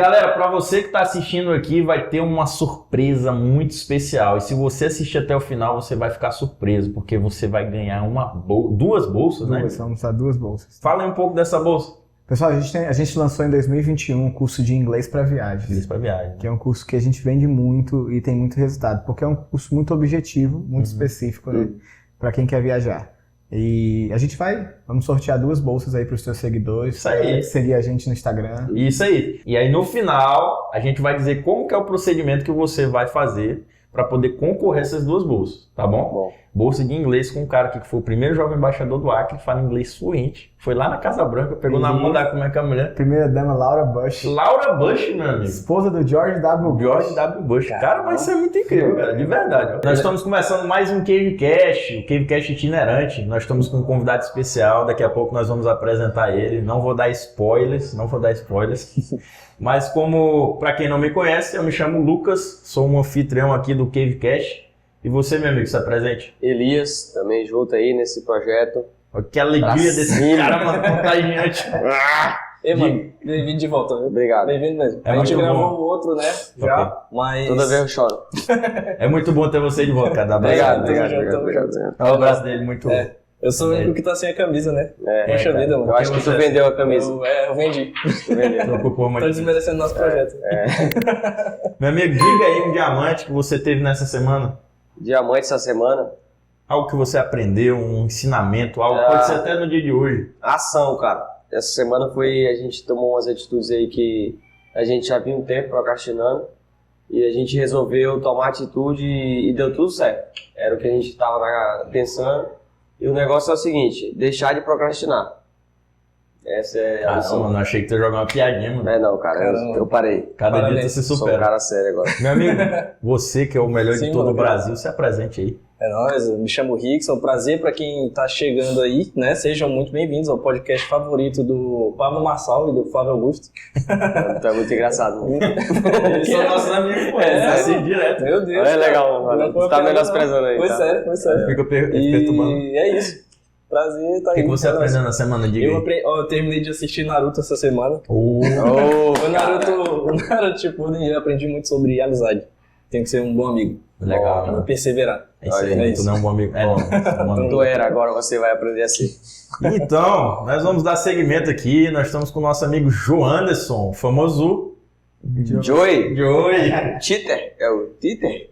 galera, para você que está assistindo aqui, vai ter uma surpresa muito especial. E se você assistir até o final, você vai ficar surpreso, porque você vai ganhar duas bolsas, né? Vamos usar 2 bolsas. Fala um pouco dessa bolsa. Pessoal, a gente lançou em 2021 um curso de inglês para viagens. Inglês para viagem. Que é um curso que a gente vende muito e tem muito resultado, porque é um curso muito objetivo, muito específico, né? Para quem quer viajar. E a gente vamos sortear 2 bolsas aí para os seus seguidores. Isso aí. Seguir a gente no Instagram. Isso aí. E aí no final, a gente vai dizer como que é o procedimento que você vai fazer para poder concorrer a essas 2 bolsas, tá bom? Bolsa de inglês com um cara aqui que foi o primeiro jovem embaixador do Acre, fala inglês fluente. Foi lá na Casa Branca, pegou na mão da como é que é a mulher? Primeira dama, Laura Bush. Laura Bush, meu amigo. Esposa do George W. Bush. George W. Bush. Cara, mas isso é muito incrível, cara, de verdade. Nós estamos começando mais um CaveCast, o CaveCast itinerante. Nós estamos com um convidado especial, daqui a pouco nós vamos apresentar ele. Não vou dar spoilers. Mas como, para quem não me conhece, eu me chamo Lucas, sou um anfitrião aqui do CaveCast. E você, meu amigo, se apresente. Elias, também junto aí nesse projeto. Que alegria desse cara, mano, contagiante. Ei, mano, bem-vindo de volta. Viu? Obrigado. Bem-vindo mesmo. É a gente muito gravou bom. o outro, né? Já, mas... Toda vez eu choro. É muito bom ter você de volta, cara. Obrigado. É um abraço dele muito... Eu sou o único que tá sem a camisa, né? Poxa vida, mano. Eu acho que tu vendeu a camisa. Eu vendi. Tô desmerecendo nosso projeto. Meu amigo, diga aí um diamante que você teve nessa semana. Diamante essa semana. Algo que você aprendeu, um ensinamento, algo pode ser até no dia de hoje. Ação, cara. Essa semana a gente tomou umas atitudes aí que a gente já vinha um tempo procrastinando e a gente resolveu tomar atitude e deu tudo certo. Era o que a gente tava pensando. E o negócio é o seguinte, deixar de procrastinar. Essa é a lição. Mano, achei que tu ia jogar uma piadinha, mano. Não é não, cara. Eu parei. Cada dia tu se Sou um supera. cara sério agora. Meu amigo, você que é o melhor de todo o Brasil, se apresente aí. É nóis, eu me chamo Rickson, prazer para quem tá chegando aí, né? Sejam muito bem-vindos ao podcast favorito do Pablo Marçal e do Flávio Augusto. Então é muito engraçado. Eles são nossos amigos, pô. Assim, direto. Meu Deus. É legal, mano. Você tá menosprezando aí. Foi tá? sério. Fica perturbando. E é isso. Prazer tá aí. O que você aprendeu na semana? Diga aí. Eu terminei de assistir Naruto essa semana. Oh, O Naruto Shippuden, eu aprendi muito sobre amizade. Tem que ser um bom amigo. Legal. Perseverar. É isso aí, tu não é um bom amigo. Não. Tu era, agora você vai aprender a ser. Então, nós vamos dar seguimento aqui. Nós estamos com o nosso amigo Joanderson, o famoso Joey. Teacher, É o Titer?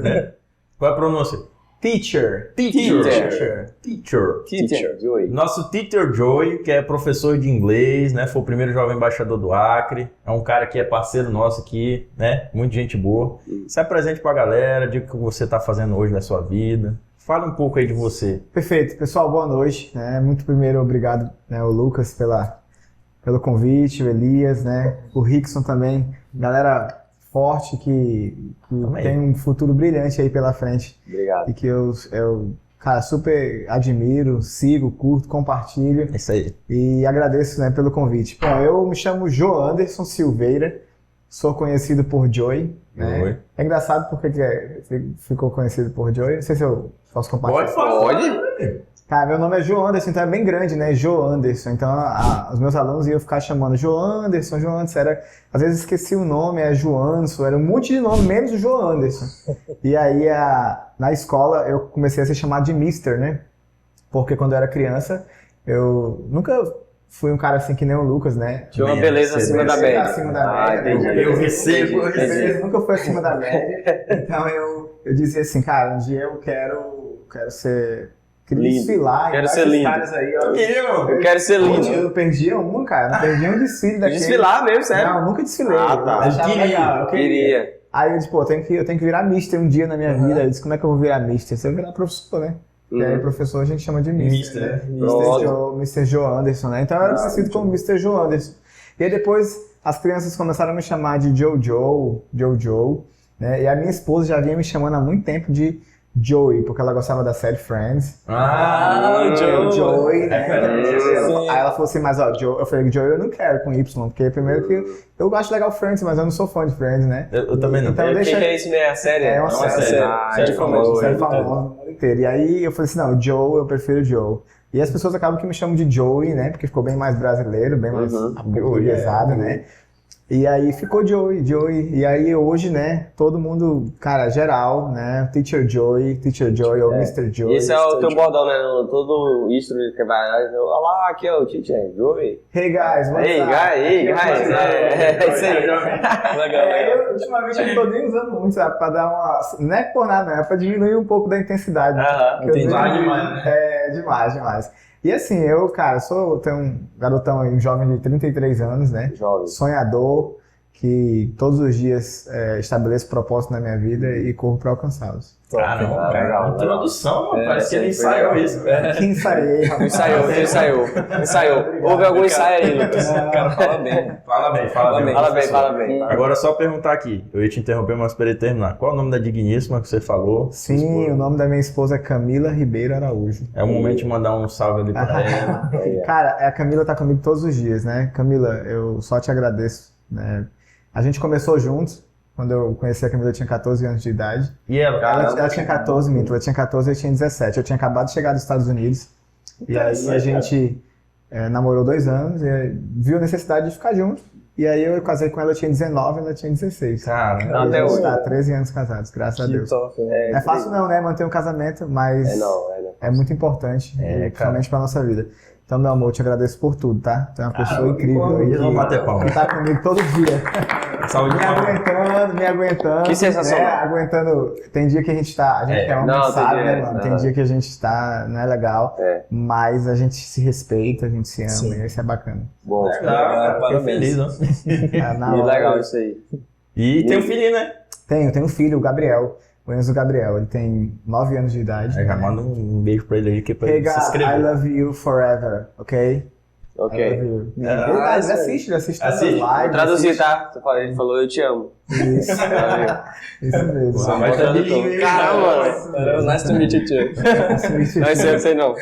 né? Qual é a pronúncia? Teacher. Joey. Nosso Teacher Joey, que é professor de inglês, né? Foi o primeiro jovem embaixador do Acre. É um cara que é parceiro nosso aqui, né? Muita gente boa. Se apresente pra galera, diga o que você tá fazendo hoje na sua vida. Fala um pouco aí de você. Perfeito. Pessoal, boa noite. Muito primeiro, obrigado, né, o Lucas pelo convite, o Elias, né? O Rickson também. Galera forte que tem um futuro brilhante aí pela frente. Obrigado. E que eu cara, super admiro, sigo, curto, compartilho. É isso aí. E agradeço, né, pelo convite. Bom, eu me chamo Joanderson Silveira, sou conhecido por Joey. Né? Oi. É engraçado porque ficou conhecido por Joey. Não sei se eu posso compartilhar. Pode? Cara, meu nome é Joanderson, então é bem grande, né? Joanderson. Então, os meus alunos iam ficar chamando Joanderson. Às vezes esqueci o nome, é Joanson, era um monte de nome, menos o Joanderson. E aí, na escola, eu comecei a ser chamado de Mister, né? Porque quando eu era criança, eu nunca fui um cara assim que nem o Lucas, né? Tinha uma beleza acima da média. Acima da média. Entendi. Eu recebo. Nunca foi acima da média. Então, eu dizia assim, cara, um dia eu quero ser... Queria desfilar. Quero ser lindo. Caras aí, ó. Eu quero ser lindo. Eu não perdia um, cara. Não perdia um desfile daquele. Desfilar mesmo, sério? Não, nunca desfilei. Ah, tá. Eu achava legal, eu Queria. Aí eu disse, pô, eu tenho que virar mister um dia na minha vida. Eu disse, como é que eu vou virar mister? Se eu virar professor, né? E aí professor a gente chama de mister, né? Mr. Joe Anderson, né? Então eu era conhecido como Mr. Joe Anderson. E aí depois as crianças começaram a me chamar de Joe, né? E a minha esposa já vinha me chamando há muito tempo de Joey, porque ela gostava da série Friends. Joey, né? Aí ela falou assim, mas ó, Joe, eu falei, Joey eu não quero com Y, porque primeiro que eu acho legal Friends, mas eu não sou fã de Friends, né? Eu também não. Então O que é isso, né? A série? É uma série. Série famosa. Série famosa no mundo inteiro. E aí eu falei assim, não, Joe, eu prefiro Joe. E as pessoas acabam que me chamam de Joey, né? Porque ficou bem mais brasileiro, bem mais burguesado, né? E aí ficou Joey. E aí hoje, né, todo mundo, cara, geral, né, Teacher Joey ou Mr. Joey. Esse é o teu bordão, né? Todo instru que vai olha lá, aqui é o Teacher Joey. Hey guys, what's Hey up? guys, é isso aí. Legal. Eu, ultimamente eu não tô nem usando muito, sabe, pra dar uma... Não é por nada, não, é pra diminuir um pouco da intensidade. Que eu entendi. dei- Demais. demais. E assim, eu, cara, tenho um garotão aí, um jovem de 33 anos, né? Jovem. Sonhador, que todos os dias estabeleço propósito na minha vida e corro para alcançá-los. Caramba, legal. Introdução, mano. Parece que ele isso aí ensaiou foi isso. Que ensaiei, rapaz. Ensaiou. Houve algum ensaio aí, Lucas? O cara fala bem. Fala bem. Fala bem. Agora só perguntar aqui, eu ia te interromper, mas esperei terminar. Qual é o nome da digníssima que você falou? Sim, o nome da minha esposa é Camila Ribeiro Araújo. É o momento de mandar um salve ali pra ela. Cara, a Camila tá comigo todos os dias, né? Camila, eu só te agradeço, né? A gente começou juntos. Quando eu conheci a Camila, eu tinha 14 anos de idade. E ela? Ela tinha 14, minto. Ela tinha 14 e eu tinha 17. Eu tinha acabado de chegar dos Estados Unidos. E aí a gente namorou 2 anos e viu a necessidade de ficar junto. E aí eu casei com ela, eu tinha 19 e ela tinha 16. Cara, E até a gente hoje. tá 13 anos casados, graças a Deus. top, Não é fácil não, né? Manter um casamento, mas Não. é muito importante, principalmente pra nossa vida. Então, meu amor, eu te agradeço por tudo, tá? Tu é uma pessoa incrível aí. Vamos bater palma. Que tá comigo todo dia. Saúde de palma. Me aguentando. Que sensação. Né? Aguentando. Tem dia que a gente é homem, Não, tem sabe, dia, né, mano? Tem não. dia que a gente não é legal, mas a gente se respeita, a gente se ama, Sim. e isso é bacana. Bom. Legal, cara. Fiquei Parabéns. feliz, ó. Na E hora. legal isso aí. E tem um filhinho, né? Tenho um filho, o Gabriel. O Enzo Gabriel, ele tem 9 anos de idade. Aí já né? manda um beijo pra ele aí, que é pra Hey, ele se God, I inscrever. love you forever, ok? I love Ok. you. Ah, Ele assiste todas as Assiste? lives. Vou traduzir, assiste. tá? Ele falou eu te amo. Isso, isso mesmo. Pô, mas tá bilíngue, hein? Caramba! Nice to meet you too. Não sei não.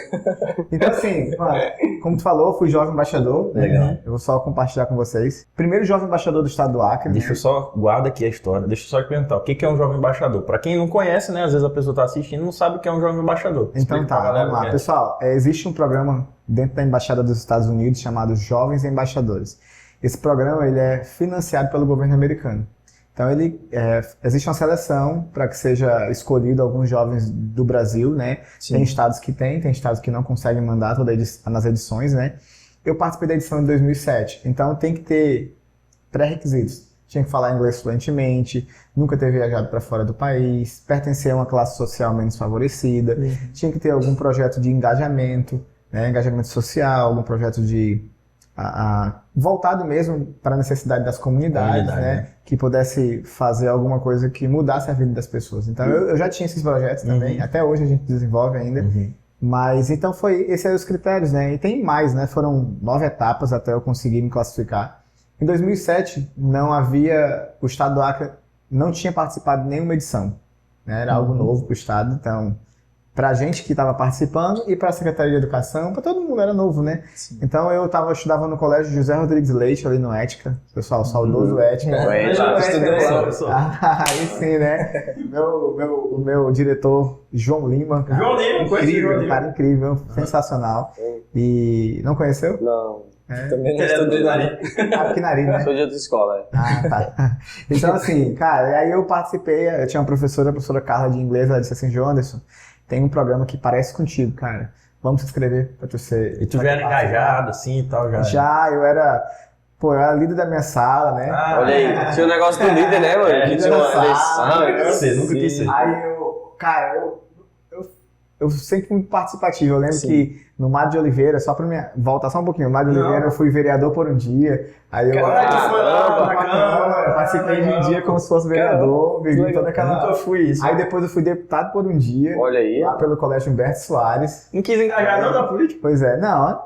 Então, assim, mano, como tu falou, eu fui jovem embaixador. né? Legal. Eu vou só compartilhar com vocês. Primeiro jovem embaixador do estado do Acre. Deixa eu só, guarda aqui a história, deixa eu só te perguntar, o que é um jovem embaixador? Pra quem não conhece, né, às vezes a pessoa tá assistindo e não sabe o que é um jovem embaixador. Então Explica pra tá, galera vamos o lá. que é. Pessoal, existe um programa dentro da Embaixada dos Estados Unidos chamado Jovens Embaixadores. Esse programa ele é financiado pelo governo americano. Então existe uma seleção para que seja escolhido alguns jovens do Brasil, né? Sim. Tem estados que tem estados que não conseguem mandar nas edições, né? Eu participei da edição de 2007, então tem que ter pré-requisitos. Tinha que falar inglês fluentemente, nunca ter viajado para fora do país, pertencer a uma classe social menos favorecida, tinha que ter algum projeto de engajamento, né? Engajamento social, algum projeto de voltado mesmo para a necessidade das comunidades, né? Que pudesse fazer alguma coisa que mudasse a vida das pessoas. Então eu já tinha esses projetos também, até hoje a gente desenvolve ainda. Mas então esses eram os critérios, né? E tem mais, né? Foram 9 etapas até eu conseguir me classificar. Em 2007 o estado do Acre não tinha participado de nenhuma edição, né? Era algo novo para o estado, então para a gente que estava participando e para a Secretaria de Educação, para todo mundo era novo, né? Sim. Então eu estudava no colégio José Rodrigues Leite, ali no Ética, pessoal, saudoso Ética. Aí sim, né? O meu diretor, João Lima, cara, João Lima, conheci o João incrível, Lima. cara incrível, sensacional. E não conheceu? Não. Também não Ele é do estudei nada. Aqui na Arena, né? Sou de outra escola. Tá. Então, assim, cara, aí eu participei, eu tinha uma professora, a professora Carla de inglês, ela disse assim, João Anderson, tem um programa que parece contigo, cara. Vamos se inscrever pra tu ser... E tu já era engajado, assim, e tal, já? Já, eu era líder da minha sala, né? Olha aí, tinha um negócio do líder, né, mano? Que tinha uma eleição. Eu sei, nunca quis ser. Aí eu sempre fui muito participativo. Eu lembro que no Mário de Oliveira, só pra voltar só um pouquinho, no Mário de Oliveira eu fui vereador por um dia. Aí eu participei de um dia como se fosse vereador, vivi toda aquela... Nunca fui isso. Aí depois eu fui deputado por um dia, Olha aí. lá pelo Colégio Humberto Soares. Não quis engajar não na política? Pois é, não,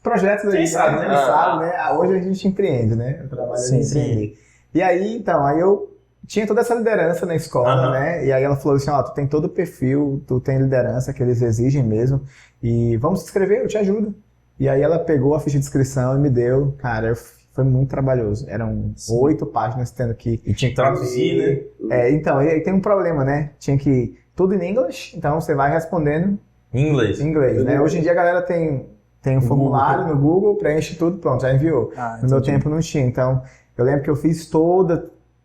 projetos aí, Quem sabe, né? quem sabe, né? Hoje a gente empreende, né? Eu trabalho Sim, em empreender. E aí, então, aí eu tinha toda essa liderança na escola, né? E aí ela falou assim, ó, tu tem todo o perfil, tu tem liderança que eles exigem mesmo, e vamos se inscrever, eu te ajudo. E aí ela pegou a ficha de inscrição e me deu, cara, foi muito trabalhoso. Eram 8 páginas tendo que... E tinha que traduzir, né? Então, aí tem um problema, né? Tinha que... Tudo em inglês, então você vai respondendo Em inglês. em inglês, né? Hoje em dia a galera tem um formulário no Google, preenche tudo, pronto, já enviou. No meu tempo não tinha, então Eu lembro que eu fiz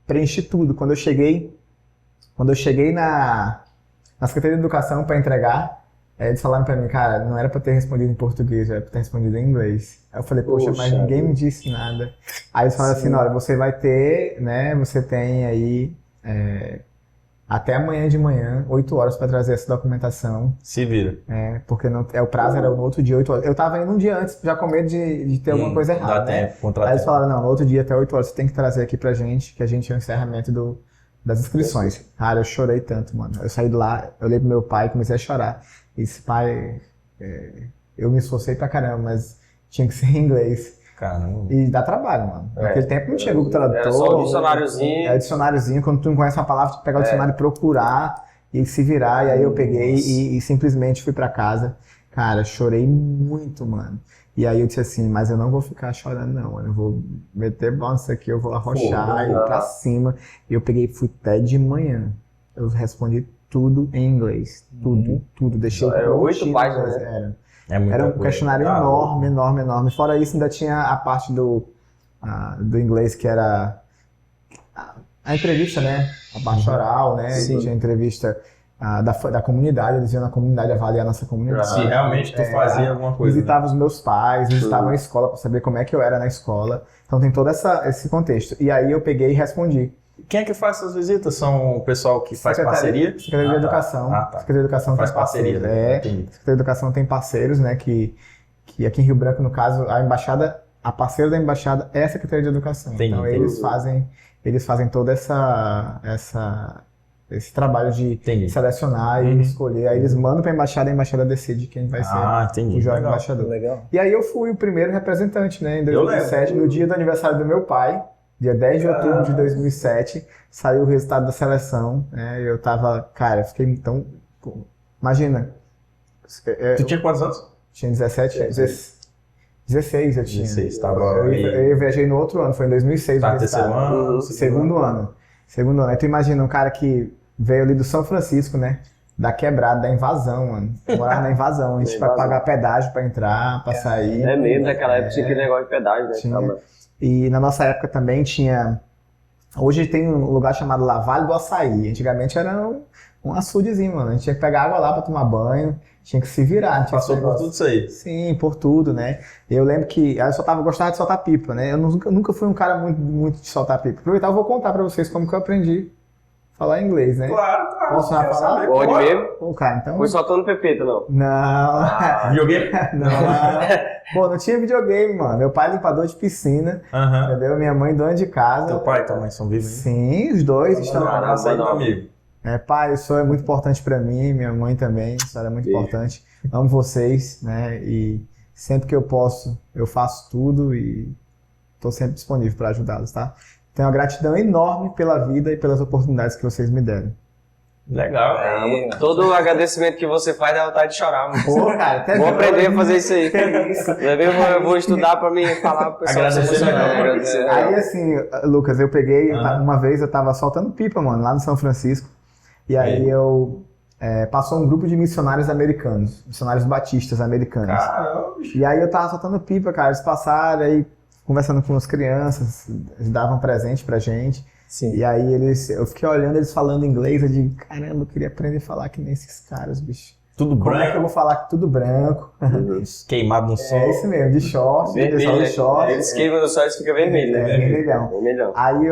preenchi tudo. Quando eu cheguei na Secretaria de Educação para entregar, eles falaram para mim, cara, não era para ter respondido em português, era para ter respondido em inglês. Aí eu falei, poxa, mas ninguém me disse nada. Aí eles falaram assim, olha, você vai ter, né, você tem aí até amanhã de manhã, 8 horas para trazer essa documentação. Se vira. Porque o prazo era no outro dia, 8 horas. Eu tava indo um dia antes, já com medo de ter alguma coisa errada, dá né? tempo, Aí eles falaram, não, no outro dia até 8 horas você tem que trazer aqui pra gente, que a gente é o encerramento das inscrições. Cara, eu chorei tanto, mano. Eu saí de lá, eu olhei pro meu pai e comecei a chorar. E esse pai, eu me esforcei pra caramba, mas tinha que ser em inglês. Caramba. E dá trabalho, mano. Naquele tempo não tinha Google Tradutor. Era só o dicionáriozinho. Dicionáriozinho, quando tu não conhece uma palavra, tu pega o dicionário e procurar e se virar. E aí eu peguei e simplesmente fui pra casa. Cara, chorei muito, mano. E aí eu disse assim, mas eu não vou ficar chorando não, mano. Eu vou meter bola nisso aqui, eu vou arrochar e ir pra cima. E eu peguei e fui até de manhã. Eu respondi tudo em inglês. Tudo. Deixei 8 páginas, né? Era um questionário enorme. Fora isso, ainda tinha a parte do inglês, que era a entrevista, né? A parte oral, né? Tinha a entrevista da comunidade, eles iam na comunidade avaliar a nossa comunidade. Se realmente tu fazia alguma coisa. Visitava os meus pais, visitava a escola para saber como é que eu era na escola. Então tem todo esse contexto. E aí eu peguei e respondi. Quem é que faz essas visitas? São o pessoal que faz parceria? Secretaria de Educação. Secretaria de Educação faz tem parceria. Secretaria de Educação tem parceiros, né? Que aqui em Rio Branco, no caso, a parceira da embaixada é a Secretaria de Educação. Então eles fazem todo esse trabalho de selecionar e escolher. Aí eles mandam para a embaixada decide quem vai ser o jovem embaixador. Legal. E aí eu fui o primeiro representante, né? Em 2007, no dia do aniversário do meu pai. Dia 10 de outubro de 2007, saiu o resultado da seleção, né? Eu tava, cara, eu fiquei tão... Imagina. Tu tinha quantos anos? Tinha 17, 16 eu tinha. 16, tava... Eu viajei no outro ano, foi em 2006. Tá, terceiro ano? Segundo ano. Aí tu imagina um cara que veio ali do São Francisco, né? Da quebrada, da invasão, mano. Morava na invasão. A gente vai pagar pedágio pra entrar, pra sair. É mesmo, naquela época tinha aquele negócio de pedágio, né? Tinha. E na nossa época também tinha... Hoje tem um lugar chamado Vale do Açaí. Antigamente era um açudezinho, mano. A gente tinha que pegar água lá pra tomar banho, tinha que se virar. Passou por tudo isso aí? Sim, por tudo, né? Eu lembro que eu gostava de soltar pipa, né? Eu nunca fui um cara muito de soltar pipa. Aproveitar, eu vou contar pra vocês como que eu aprendi a falar inglês, né? Claro. Posso já falar? Pode mesmo? Pô, cara, então... Foi soltando pepeta, não? Não. Videogame? Não. Pô, não tinha videogame, mano. Meu pai é limpador de piscina, entendeu? Minha mãe dona de casa. Teu pai e tua mãe são vivos? Sim, os dois estão... Abraço aí, meu amigo. Pai, o senhor é muito importante pra mim, minha mãe também, o senhor é muito importante. Amo vocês, né? E sempre que eu posso, eu faço tudo e tô sempre disponível pra ajudá-los, tá? Tenho uma gratidão enorme pela vida e pelas oportunidades que vocês me deram. Legal. Todo o agradecimento que você faz dá vontade de chorar, mano. Pô, cara, até vou aprender a fazer isso aí. Eu vou estudar pra mim falar pro pessoal. Agradecer. Aí assim, Lucas, eu peguei, uma vez eu tava soltando pipa, mano, lá no São Francisco. E aí passou um grupo de missionários americanos, missionários batistas americanos. Caramba. E aí eu tava soltando pipa, cara, eles passaram aí conversando com as crianças, eles davam presente pra gente. Sim. E aí eu fiquei olhando eles falando inglês, eu digo, caramba, eu queria aprender a falar que nem esses caras, bicho. Tudo Como é que eu branco? vou falar que tudo branco? Queimado no sol. É isso mesmo, de short, de short. Eles queimam no sol e fica vermelho, né? Vermelhão. Aí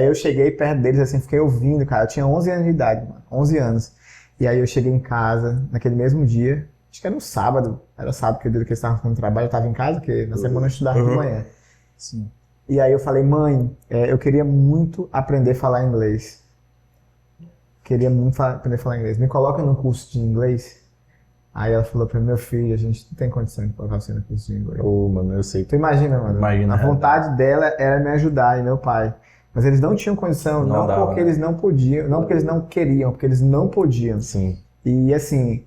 eu cheguei perto deles, assim, fiquei ouvindo, cara. Eu tinha 11 anos de idade, mano. 11 anos. E aí eu cheguei em casa, naquele mesmo dia. Acho que era um sábado. Era sábado, que o dia que eles estavam fazendo trabalho, eu tava em casa, porque na semana eu estudava de manhã. Sim. E aí eu falei, mãe, eu queria muito aprender a falar inglês. Queria muito aprender a falar inglês. Me coloca no curso de inglês. Aí ela falou pra mim, meu filho, a gente não tem condição de colocar você no curso de inglês. Mano, eu sei. Tu imagina, mano. Imagina, a vontade dela era me ajudar, e meu pai. Mas eles não tinham condição, não dava, porque eles não podiam, não porque eles não queriam, porque eles não podiam. Sim. E assim,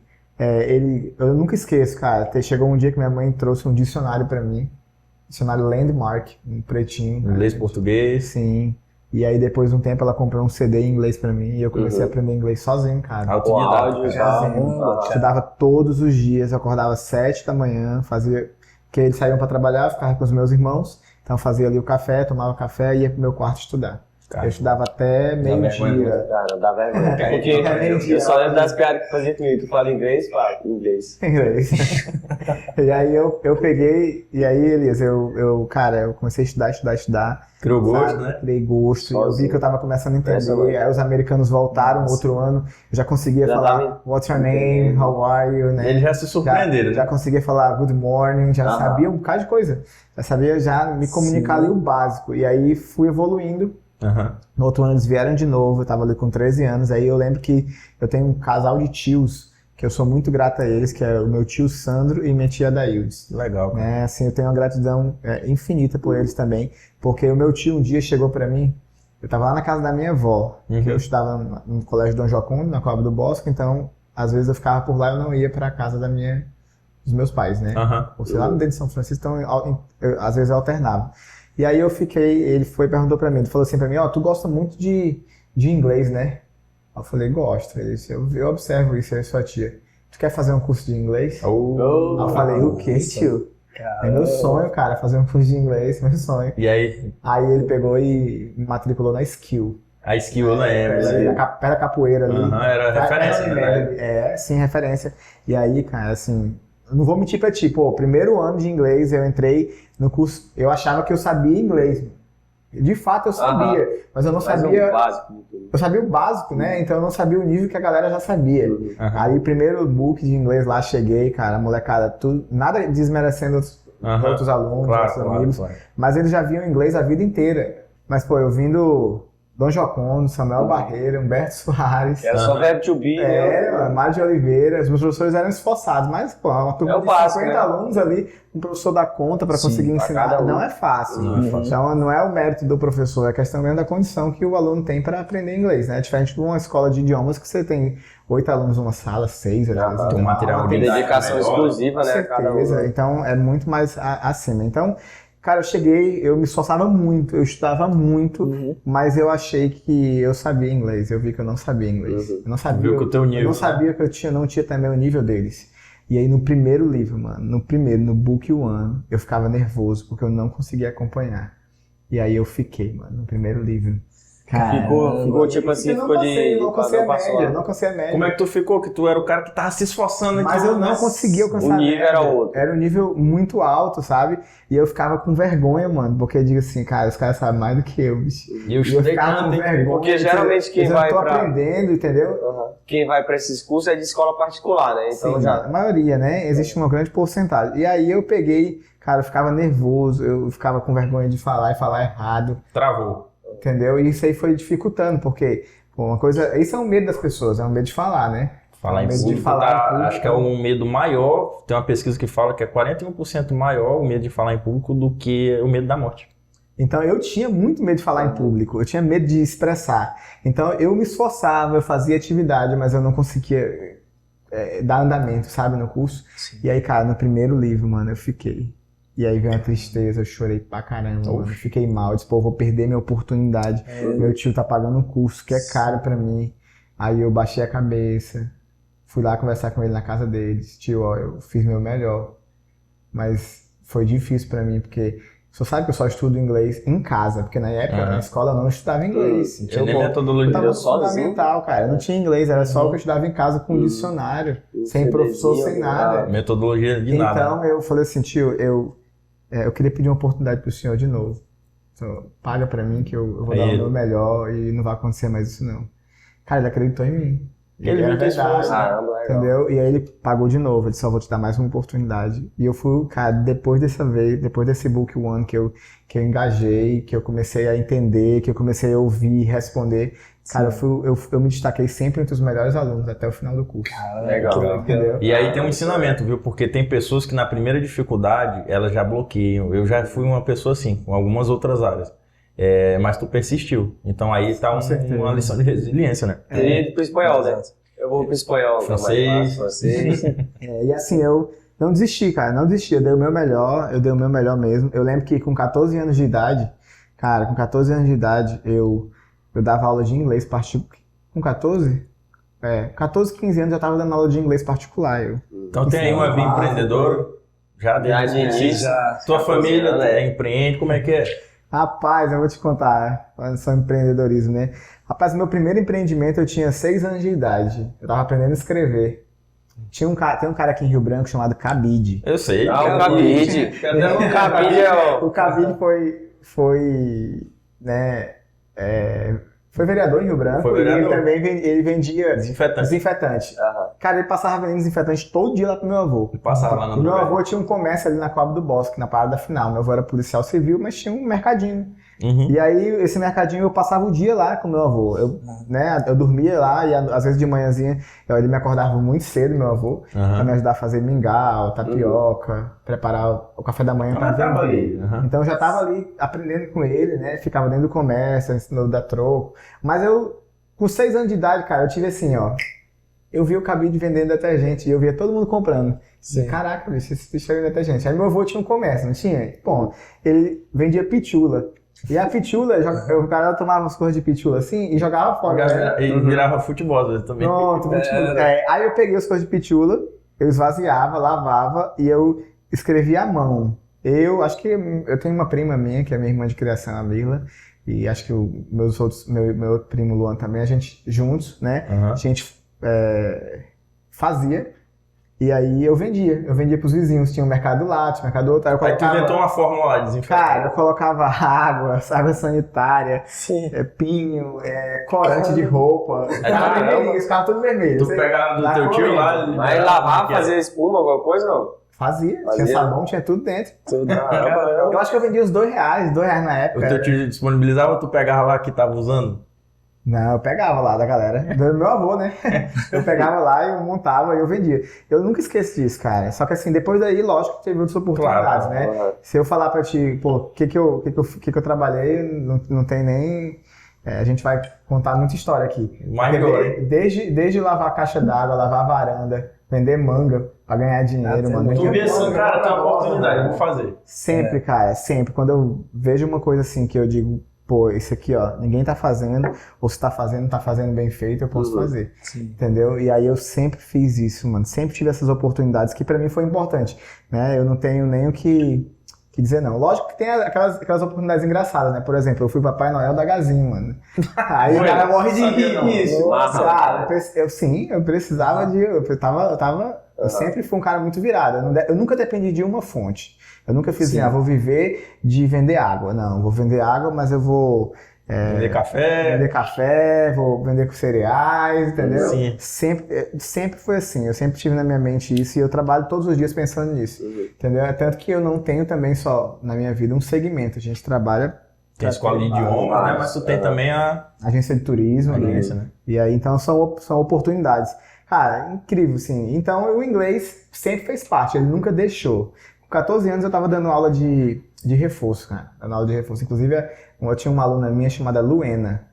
eu nunca esqueço, cara. Chegou um dia que minha mãe trouxe um dicionário pra mim. Dicionário Landmark, um pretinho. Inglês, português. Sim. E aí depois de um tempo ela comprou um CD em inglês pra mim e eu comecei a aprender inglês sozinho, cara. Autodidata. Sozinho. Estudava todos os dias, eu acordava às 7 da manhã, fazia... Porque eles saíam pra trabalhar, ficava com os meus irmãos. Então fazia ali o café, tomava café e ia pro meu quarto estudar. Cara, Eu estudava até meio-dia. Cara, dá vergonha. Porque eu só lembro das piadas que fazia comigo. Tu fala inglês? Fala inglês. E aí eu peguei, e aí, Elias, cara, eu comecei a estudar. criou gosto, sabe? né? Criei gosto. Eu vi que eu tava começando a entender. Aí os americanos voltaram outro ano. Eu já conseguia falar What's your name? How are you? Né? Eles já se surpreenderam. Já conseguia falar Good morning, já sabia um bocado de coisa. Já sabia me comunicar ali o básico. E aí fui evoluindo. No outro ano eles vieram de novo, eu tava ali com 13 anos. Aí eu lembro que eu tenho um casal de tios que eu sou muito grato a eles, que é o meu tio Sandro e minha tia Daildes. Legal. Né? Assim, eu tenho uma gratidão infinita por eles também, porque o meu tio um dia chegou pra mim, eu tava lá na casa da minha avó, que eu estudava no colégio Dom Joaquim, na Cova do Bosque, então às vezes eu ficava por lá e eu não ia pra casa dos meus pais, né? Ou sei lá, no dentro de São Francisco, então às vezes eu alternava. E aí eu fiquei, ele perguntou pra mim, ele falou assim pra mim, tu gosta muito de inglês, né? Eu falei, gosto. Ele disse, eu observo isso aí, sua tia. Tu quer fazer um curso de inglês? Eu falei, o quê, tio? É meu sonho, cara, fazer um curso de inglês, meu sonho. E aí? Aí ele pegou e me matriculou na Skill. A Skill, eu lembro. Pé da capoeira ali. Era referência, né? Sim, referência. E aí, cara, assim, não vou mentir pra ti, primeiro ano de inglês eu entrei no curso, eu achava que eu sabia inglês. De fato eu sabia, mas eu não sabia... Eu sabia o básico, né? Então eu não sabia o nível que a galera já sabia. Aí primeiro book de inglês lá, cheguei, cara, molecada, tudo, nada desmerecendo outros alunos, outros amigos, mas eles já viam inglês a vida inteira. Mas, eu vim do Dom Joconde, Samuel Barreira, Humberto Soares. Era só verbo to be, né? Mário de Oliveira, os meus professores eram esforçados, mas, uma turma de básico, 50 alunos ali, um professor dá conta para conseguir ensinar, não é fácil. Então, não é o mérito do professor, é a questão mesmo da condição que o aluno tem para aprender inglês, né? É diferente de uma escola de idiomas que você tem 8 alunos numa sala, 6, às vezes. Tem um material de dedicação exclusiva, né? Cada um. Então, é muito mais acima. Então, cara, eu cheguei, eu me esforçava muito, eu estudava muito, mas eu achei que eu sabia inglês, eu vi que eu não sabia inglês. Eu não sabia, Viu que o teu nível, eu não sabia que eu não tinha também o nível deles. E aí no primeiro livro, mano, no Book One, eu ficava nervoso porque eu não conseguia acompanhar. E aí eu fiquei, mano, no primeiro livro. Cara, ficou tipo assim, não passei a média. Como é que tu ficou? Que tu era o cara que tava se esforçando aqui. Mas eu não conseguia alcançar o nível era outro. Era um nível muito alto, sabe? E eu ficava com vergonha, mano, porque eu digo assim, cara, os caras sabem mais do que eu, bicho. E eu ficava com vergonha. Porque geralmente quem vai eu tô aprendendo, entendeu? Quem vai pra esses cursos é de escola particular, né? Então sim, a maioria, né? Existe uma grande porcentagem. E aí eu peguei, cara, eu ficava nervoso, eu ficava com vergonha de falar e falar errado. Travou. Entendeu? E isso aí foi dificultando, porque uma coisa... Isso é um medo das pessoas, é um medo de falar, né? Falar em público, acho que é um medo maior, tem uma pesquisa que fala que é 41% maior o medo de falar em público do que o medo da morte. Então eu tinha muito medo de falar em público, eu tinha medo de expressar. Então eu me esforçava, eu fazia atividade, mas eu não conseguia dar andamento, sabe, no curso. Sim. E aí, cara, no primeiro livro, mano, eu fiquei. E aí veio a tristeza, eu chorei pra caramba, mano. Fiquei mal, eu disse, vou perder minha oportunidade. Meu tio tá pagando um curso que é caro pra mim. Aí eu baixei a cabeça, fui lá conversar com ele na casa deles. Tio, eu fiz meu melhor. Mas foi difícil pra mim, porque você sabe que eu só estudo inglês em casa, porque na época, na escola, eu não estudava inglês. Não tinha nem metodologia. Eu tava fundamental, cara. Eu não tinha inglês, era só o que eu estudava em casa com dicionário, sem professor, sem nada. Metodologia de nada. Então eu falei assim, tio, eu queria pedir uma oportunidade pro senhor de novo. Então, paga pra mim que eu vou dar o meu melhor e não vai acontecer mais isso não. Cara, ele acreditou em mim. Ele viu que verdade, entendeu? E aí ele pagou de novo, ele só vou te dar mais uma oportunidade. E eu fui, cara, depois desse Book One que eu engajei, que eu comecei a entender, que eu comecei a ouvir, responder, cara, eu me destaquei sempre entre os melhores alunos até o final do curso. Legal. Entendeu? E aí tem um ensinamento, viu? Porque tem pessoas que na primeira dificuldade, elas já bloqueiam. Eu já fui uma pessoa assim, com algumas outras áreas. Mas tu persistiu. Então aí tá uma lição de resiliência, né? E pro espanhol, né? Eu vou pro espanhol. Francês. E assim, eu não desisti, cara. Não desisti. Eu dei o meu melhor mesmo. Eu lembro que com 14 anos de idade, cara, eu dava aula de inglês particular. Com 14? 14, 15 anos eu já tava dando aula de inglês particular. Então tem aí uma vida empreendedora. Já desde o início. Tua família empreende, como é que é? Rapaz, eu vou te contar, falando só empreendedorismo, né? Rapaz, meu primeiro empreendimento eu tinha 6 anos de idade. Eu tava aprendendo a escrever. Tem um cara aqui em Rio Branco chamado Cabide. Eu sei. O Cabide. O Cabide foi vereador em Rio Branco e ele também vendia desinfetante. Cara, ele passava vendendo desinfetante todo dia lá pro meu avô. Passava lá no meu avô tinha um comércio ali na Coab do Bosque, na Parada Final. Meu avô era policial civil, mas tinha um mercadinho. E aí, esse mercadinho, eu passava o dia lá com meu avô. Eu dormia lá e às vezes de manhãzinha ele me acordava muito cedo, meu avô, pra me ajudar a fazer mingau, tapioca, preparar o café da manhã pra vender. Então eu já tava ali aprendendo com ele, né? Ficava dentro do comércio, ensinou a dar troco. Mas com 6 anos de idade, cara, eu tive assim, ó. Eu vi o Cabide vendendo detergente e eu via todo mundo comprando. Sim. Caraca, bicho, esse bicho é detergente. Aí meu avô tinha um comércio, não tinha? Bom, ele vendia pitula. E a pitula, o cara tomava umas coisas de pitula assim e jogava fora. Né? E virava futebol às vezes também. Pronto, aí eu peguei as coisas de pitula, eu esvaziava, lavava e eu escrevia à mão. Eu acho que eu tenho uma prima minha, que é minha irmã de criação, a Mirla, e acho que meu outro primo Luan também, a gente juntos, né? A gente fazia. E aí eu vendia pros vizinhos, tinha um mercado lá, tinha um mercado outro. Aí tu inventou uma fórmula lá, desinfetante. Cara, eu colocava água sanitária, pinho, corante de roupa. Ficava tudo vermelho. Tu pegava do teu tio lá... Mas lavava, fazia espuma, alguma coisa, não? Fazia, tinha sabão, tinha tudo dentro. Eu acho que eu vendia os R$2 na época. O teu tio disponibilizava ou tu pegava lá que tava usando? Não, eu pegava lá da galera, do meu avô, né? Eu pegava lá, eu montava e eu vendia. Eu nunca esqueço disso, cara. Só que assim, depois daí, lógico, teve outras oportunidades, né? Se eu falar pra ti, pô, o que eu trabalhei, não tem nem... a gente vai contar muita história aqui. Desde lavar a caixa d'água, lavar a varanda, vender manga pra ganhar dinheiro, mano. Tu vê assim, cara, tem uma oportunidade, eu vou fazer. Sempre, cara, sempre. Quando eu vejo uma coisa assim que eu digo, pô, isso aqui, ó, ninguém tá fazendo, ou se tá fazendo bem feito, eu posso fazer. Sim. Entendeu? E aí eu sempre fiz isso, mano. Sempre tive essas oportunidades que pra mim foi importante, né? Eu não tenho nem o que dizer não. Lógico que tem aquelas oportunidades engraçadas, né? Por exemplo, eu fui Papai Noel da Gazinho, mano. Aí o cara morre de rir isso. Eu precisava de... Eu sempre fui um cara muito virado. Eu nunca dependi de uma fonte. Eu nunca fiz assim, vou viver de vender água. Não, vou vender água, mas eu vou... vender café, vou vender com cereais, entendeu? Sim. Sempre foi assim, eu sempre tive na minha mente isso e eu trabalho todos os dias pensando nisso, entendeu? Tanto que eu não tenho também só na minha vida um segmento, a gente trabalha... Tem escola de idiomas, né? Mas tu tem também a... Agência de turismo, né? E aí, então, são oportunidades. Cara, incrível, assim. Então, o inglês sempre fez parte, ele nunca deixou. Com 14 anos eu tava dando aula de reforço, cara. Dando aula de reforço. Inclusive, eu tinha uma aluna minha chamada Luena.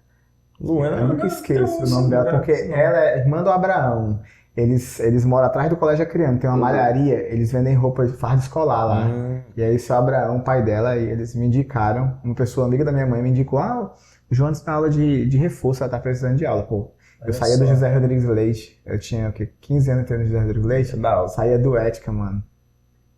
Eu nunca esqueço o nome dela, porque ela é irmã do Abraão. Eles moram atrás do Colégio Acreano, tem uma malharia, eles vendem roupa de farda escolar lá. E aí, seu Abraão, o pai dela, e eles me indicaram, uma pessoa amiga da minha mãe me indicou, o João está na aula de reforço, ela tá precisando de aula, pô. Eu saía do José Rodrigues Leite, eu tinha 15 anos entrando no José Rodrigues Leite, saía do Ética, mano.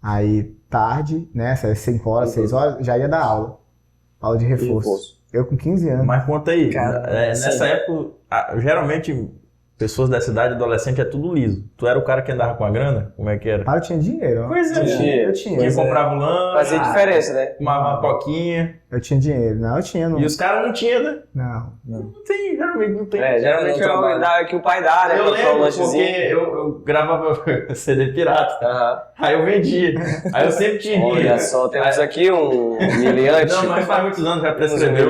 Aí, tarde, né, 5 horas, 6 horas, já ia dar aula de reforço. Eu com 15 anos. Mas conta aí, nessa época, geralmente, pessoas dessa idade, adolescente, é tudo liso. Tu era o cara que andava com a grana? Como é que era? Eu tinha dinheiro. Pois é, eu tinha. Eu comprava um lanche. Fazia diferença, né? Tomava uma coquinha. Eu tinha dinheiro. Não, eu tinha. Não. E os caras não tinham, né? Não. Não tem, geralmente não tem. Geralmente é o que o pai dá, né? Eu lembro, porque eu gravava CD pirata. Aí eu vendia. Aí eu sempre tinha dinheiro. Olha só, temos aqui um miliante. Não, mas faz muitos anos, já prescreveu.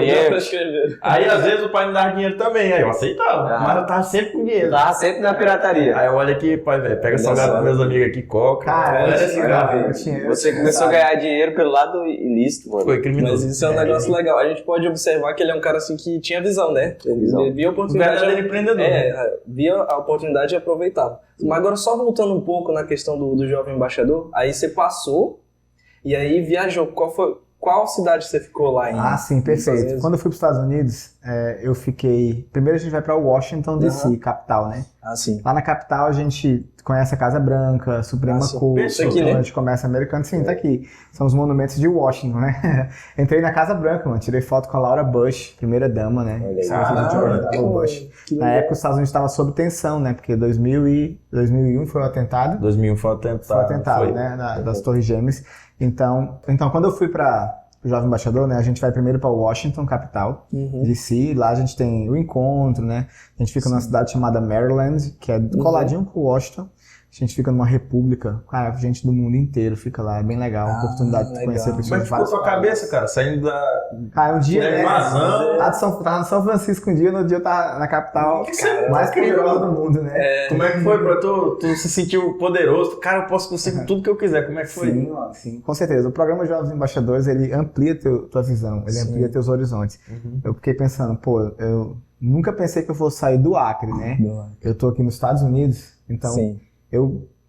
Aí às vezes o pai me dava dinheiro também. Aí eu aceitava. Mas eu tava sempre com dinheiro. Tava sempre na pirataria. Aí olha aqui, pai, velho, pega salgado com meus amigos aqui, coca. Cara, você começou a ganhar dinheiro pelo lado ilícito, mano. Foi criminoso. Mas isso é um negócio legal. A gente pode observar que ele é um cara assim que tinha visão, né? Ele via a oportunidade. Verdadeiro empreendedor. Via a oportunidade e aproveitava. Mas agora só voltando um pouco na questão do jovem embaixador, aí você passou e aí viajou. Qual cidade você ficou lá em? Ah, sim, perfeito. Quando eu fui para os Estados Unidos, eu fiquei... Primeiro a gente vai para Washington, D.C., capital, né? Ah, sim. Lá na capital a gente conhece a Casa Branca, Suprema Corte, aqui, né? a gente começa americano, sim, tá aqui. São os monumentos de Washington, né? Entrei na Casa Branca, mano, tirei foto com a Laura Bush, primeira dama, né? Bush. Na época os Estados Unidos estavam sob tensão, né? Porque 2001 foi o atentado. 2001 foi o atentado. Foi o atentado, né? Das Torres Gêmeas. Então, quando eu fui para o Jovem Embaixador, né, a gente vai primeiro para Washington, capital, D.C., lá a gente tem o encontro, né, a gente fica numa cidade chamada Maryland, que é coladinho com Washington, a gente fica numa república, cara, gente do mundo inteiro fica lá, é bem legal, a oportunidade de conhecer pessoas. Mas ficou sua cabeça, cara, saindo da... Cara, um dia, né, tava no São Francisco um dia, no dia eu tava na capital mais perigosa do mundo, né. Como é que foi pra tu se sentiu poderoso? Cara, eu posso conseguir tudo que eu quiser, como é que foi? Sim, com certeza. O programa Jovens Embaixadores, ele amplia tua visão, ele amplia teus horizontes. Eu fiquei pensando, eu nunca pensei que eu fosse sair do Acre, né. Eu tô aqui nos Estados Unidos, então...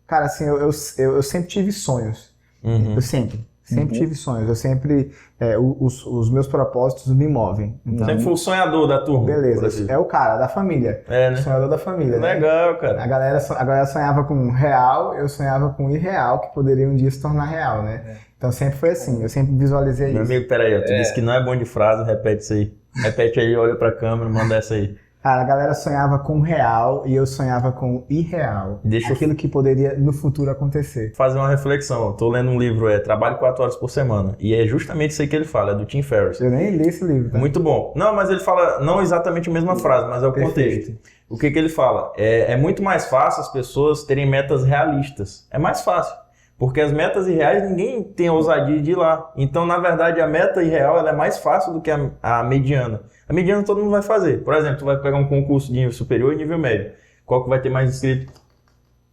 Cara, assim, eu sempre tive sonhos. Eu sempre tive sonhos. Eu sempre... os meus propósitos me movem. Então, sempre foi o sonhador da turma. Beleza. É o cara da família. Né? O sonhador da família. Legal, né? cara. A galera sonhava com real, eu sonhava com irreal, que poderia um dia se tornar real, né? Então sempre foi assim. Eu sempre visualizei isso. Meu amigo, peraí. Tu disse que não é bom de frase, repete isso aí. Repete aí, olha pra câmera, manda essa aí. Cara, a galera sonhava com real e eu sonhava com irreal. Aquilo que poderia no futuro acontecer. Fazer uma reflexão. Eu tô lendo um livro, Trabalho 4 horas por semana. E é justamente isso aí que ele fala, é do Tim Ferriss. Eu nem li esse livro, tá? Muito bom. Não, mas ele fala, não exatamente a mesma frase, mas é o contexto. O que ele fala? É muito mais fácil as pessoas terem metas realistas. É mais fácil. Porque as metas irreais, ninguém tem a ousadia de ir lá. Então, na verdade, a meta irreal ela é mais fácil do que a mediana. A mediana todo mundo vai fazer. Por exemplo, tu vai pegar um concurso de nível superior e nível médio. Qual que vai ter mais inscrito?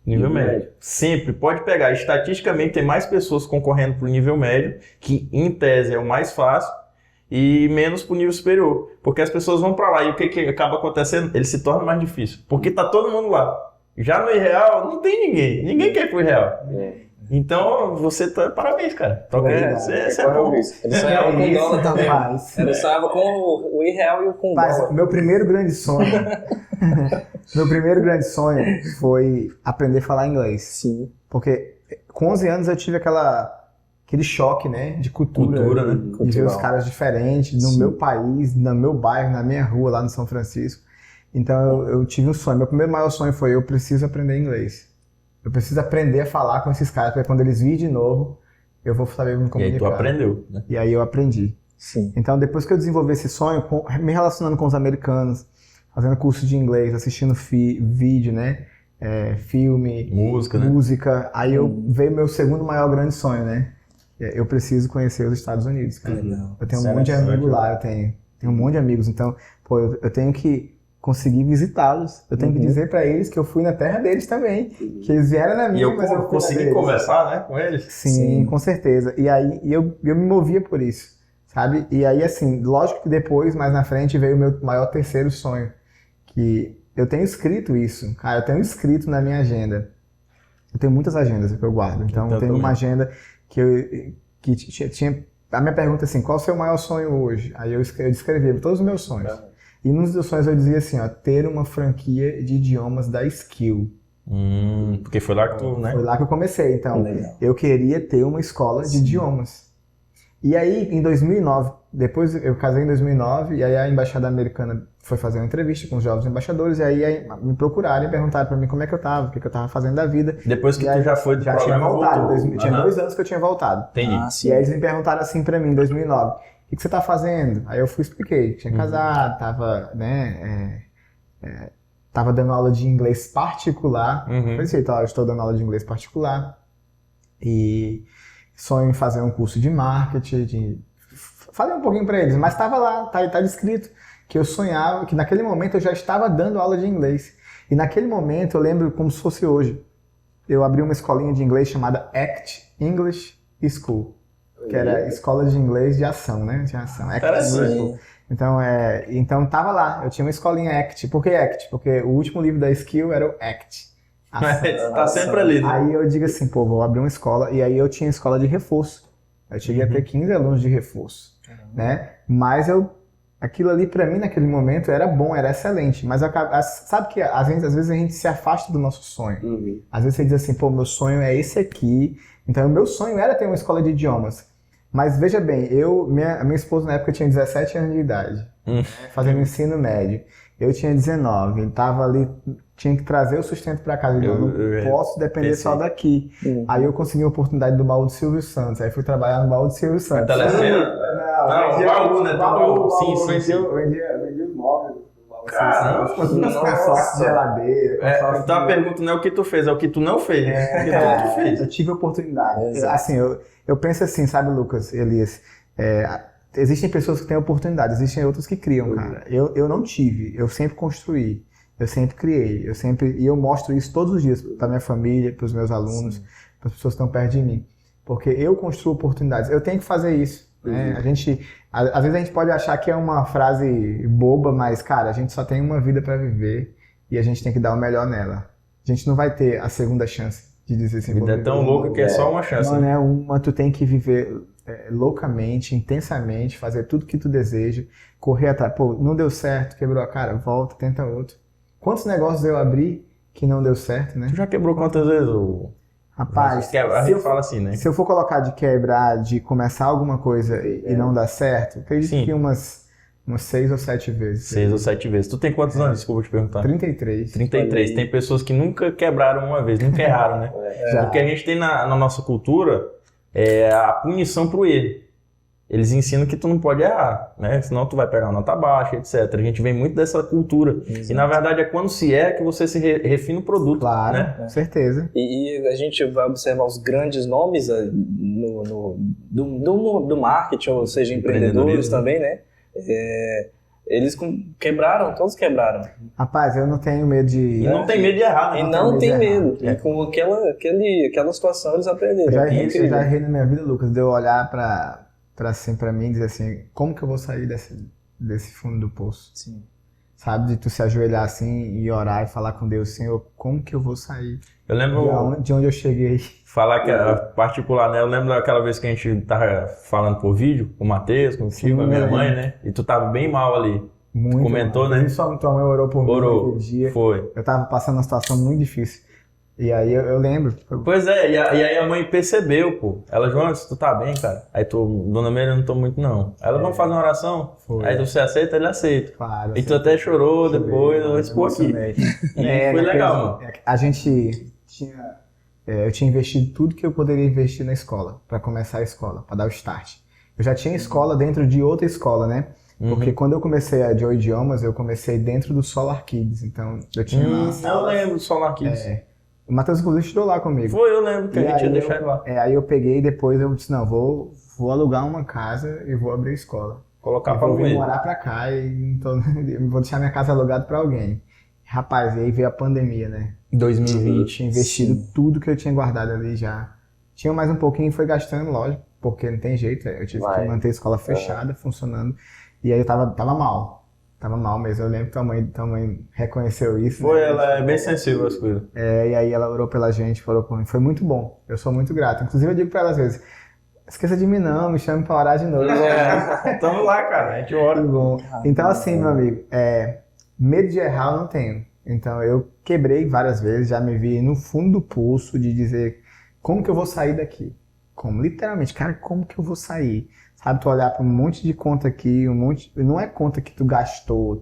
Nível médio. Sempre. Pode pegar. Estatisticamente, tem mais pessoas concorrendo para o nível médio, que em tese é o mais fácil, e menos para o nível superior. Porque as pessoas vão para lá. E o que acaba acontecendo? Ele se torna mais difícil. Porque tá todo mundo lá. Já no irreal, não tem ninguém. Ninguém quer ir pro irreal. Então, você tá... Parabéns, cara. Você é bom. Ele sonhava com dólar também. Ele sonhava com o irreal e o com dólar. Meu primeiro grande sonho... meu primeiro grande sonho foi aprender a falar inglês. Sim. Porque com 11 anos eu tive aquele choque, né? De cultura, né? De ver os caras diferentes no meu país, no meu bairro, na minha rua, lá no São Francisco. Então eu tive um sonho. Meu primeiro maior sonho foi: eu preciso aprender inglês. Eu preciso aprender a falar com esses caras, porque quando eles virem de novo, eu vou saber me comunicar. E aí tu aprendeu, né? E aí eu aprendi. Sim. Então depois que eu desenvolvi esse sonho, me relacionando com os americanos, fazendo curso de inglês, assistindo vídeo, né? Filme, música. Aí veio meu segundo maior grande sonho, né? Eu preciso conhecer os Estados Unidos, cara. Eu tenho um monte de amigos lá, eu tenho um monte de amigos. Então, eu tenho que conseguir visitá-los. Eu tenho que dizer pra eles que eu fui na terra deles também. Que eles vieram na minha, mas eu consegui conversar, né, com eles? Sim, com certeza. E aí eu me movia por isso, sabe? E aí, assim, lógico que depois, mais na frente, veio o meu maior terceiro sonho. Que eu tenho escrito isso. Cara, eu tenho escrito na minha agenda. Eu tenho muitas agendas que eu guardo. Então, eu tenho uma agenda que tinha... A minha pergunta é assim: qual é o seu maior sonho hoje? Aí eu descrevi todos os meus sonhos. E nos meus sonhos eu dizia assim, ter uma franquia de idiomas da Skill. Porque foi lá que tu, né? Foi lá que eu comecei. Então, eu queria ter uma escola de idiomas. E aí, em 2009, depois eu casei em 2009, e aí a embaixada americana foi fazer uma entrevista com os jovens embaixadores, e aí me procuraram e perguntaram pra mim como é que eu tava, o que eu tava fazendo da vida. Depois que tu já foi do programa, tinha voltado. Tinha 2 anos que eu tinha voltado. Entendi. E aí eles me perguntaram assim pra mim, em 2009, o que você tá fazendo? Aí eu expliquei, tinha casado, tava, né, tava dando aula de inglês particular. Falei assim, então, eu estou dando aula de inglês particular e sonho em fazer um curso de marketing, falei um pouquinho pra eles, mas tava lá, tá descrito que eu sonhava, que naquele momento eu já estava dando aula de inglês. E naquele momento eu lembro como se fosse hoje. Eu abri uma escolinha de inglês chamada ACT English School, que era escola de inglês de ação, né? De ação. Então tava lá, eu tinha uma escolinha ACT. Por que ACT? Porque o último livro da Skill era o ACT. Tá sempre ali, né? Aí eu digo assim, vou abrir uma escola. E aí eu tinha escola de reforço. Eu cheguei a ter 15 alunos de reforço, né? Mas aquilo ali pra mim naquele momento era bom, era excelente, mas sabe que às vezes a gente se afasta do nosso sonho. Às vezes você diz assim, pô, meu sonho é esse aqui, então o meu sonho era ter uma escola de idiomas. Mas veja bem, a minha esposa na época tinha 17 anos de idade, fazendo ensino médio. Eu tinha 19, ele tava ali, tinha que trazer o sustento para casa. Eu não posso depender só daqui. Aí eu consegui a oportunidade do baú do Silvio Santos, aí fui trabalhar no baú do Silvio Santos. Não, baú, né? Baú. Sim. Vendia os móveis. Caramba, consórcio de geladeira. Então a pergunta não é o que tu fez, é o que tu não fez. O que tu fez. Eu tive a oportunidade. Assim, eu penso assim, sabe, Lucas, Elias? Existem pessoas que têm oportunidade, existem outras que criam, cara. Eu não tive, eu sempre construí, eu sempre criei, e eu mostro isso todos os dias para minha família, para os meus alunos, para as pessoas que estão perto de mim. Porque eu construo oportunidades, eu tenho que fazer isso. Né? Às vezes a gente pode achar que é uma frase boba, mas, cara, a gente só tem uma vida para viver e a gente tem que dar o melhor nela. A gente não vai ter a segunda chance de dizer assim. A vida é tão louca que é só uma chance. Não é uma, tu tem que viver loucamente, intensamente, fazer tudo que tu deseja, correr atrás. Pô, não deu certo, quebrou a cara, volta, tenta outro. Quantos negócios eu abri que não deu certo, né? Tu já quebrou quantas vezes? Rapaz, a gente fala assim, né? Se eu for colocar de quebrar, de começar alguma coisa e não dar certo, acredito que umas 6 ou 7 vezes. 6 ou 7 vezes. Tu tem quantos anos? Desculpa te perguntar. 33. 33. Tem pessoas que nunca quebraram uma vez, nunca erraram, né? O que a gente tem na nossa cultura é a punição pro erro. Eles ensinam que tu não pode errar, né? Senão tu vai pegar uma nota baixa, etc. A gente vem muito dessa cultura. Exato. E na verdade é quando se erra que você se refina o produto. Claro, né? Com certeza. E a gente vai observar os grandes nomes do marketing, ou seja, empreendedores também, né? Eles quebraram, todos quebraram. Rapaz, eu não tenho medo de... E não tem medo de errar, né? E não tem medo. E com aquela situação eles aprenderam. Eu já errei na minha vida, Lucas, de eu olhar pra mim e dizer assim, como que eu vou sair desse fundo do poço? Sim. Sabe, de tu se ajoelhar assim e orar e falar com Deus, Senhor, como que eu vou sair? Eu lembro... De onde eu cheguei. Falar que é particular, né? Eu lembro daquela vez que a gente tava falando por vídeo, com o Matheus, com o Chico, com a minha mãe, né? E tu tava bem mal ali. Muito tu comentou, mal. né? Só tua mãe orou por mim naquele dia. Foi. Eu tava passando uma situação muito difícil. E aí eu lembro. Pois é, e aí a mãe percebeu, pô. Ela, João, tu tá bem, cara? Aí Dona Meire, eu não tô muito, não. Aí ela, vamos fazer uma oração? Foi. Aí você aceita, ele aceita. Claro. E tu até chorou depois, eu expor aqui. E foi legal, mano. A gente tinha... eu tinha investido tudo que eu poderia investir na escola, para começar a escola, para dar o start. Eu já tinha escola dentro de outra escola, né? Porque quando eu comecei a Joy Idiomas, eu comecei dentro do Solar Kids. Então, eu tinha lá... Eu lembro do Solar Kids. O Matheus, inclusive, estudou lá comigo. Foi, eu lembro que a gente ia deixar ele lá. Aí eu peguei e depois eu disse, não, vou alugar uma casa e vou abrir a escola. Colocar pra vou vir morar pra cá e vou deixar minha casa alugada pra alguém. Rapaz, e aí veio a pandemia, né? 2020. Eu tinha investido tudo que eu tinha guardado ali já. Tinha mais um pouquinho e foi gastando, lógico, porque não tem jeito. Eu tive que manter a escola fechada, funcionando. E aí eu tava mal. Tava mal mesmo. Eu lembro que tua mãe reconheceu isso. Foi, né? Ela é bem sensível às coisas. E aí ela orou pela gente, falou por mim. Foi muito bom. Eu sou muito grato. Inclusive eu digo pra ela às vezes, esqueça de mim não, me chame pra orar de novo. Tamo lá, cara. A gente ora. Muito bom. Então assim, meu amigo, medo de errar eu não tenho. Então eu quebrei várias vezes, já me vi no fundo do poço de dizer, como que eu vou sair daqui? Como? Literalmente, cara, como que eu vou sair? Sabe, tu olhar para um monte de conta aqui, não é conta que tu gastou,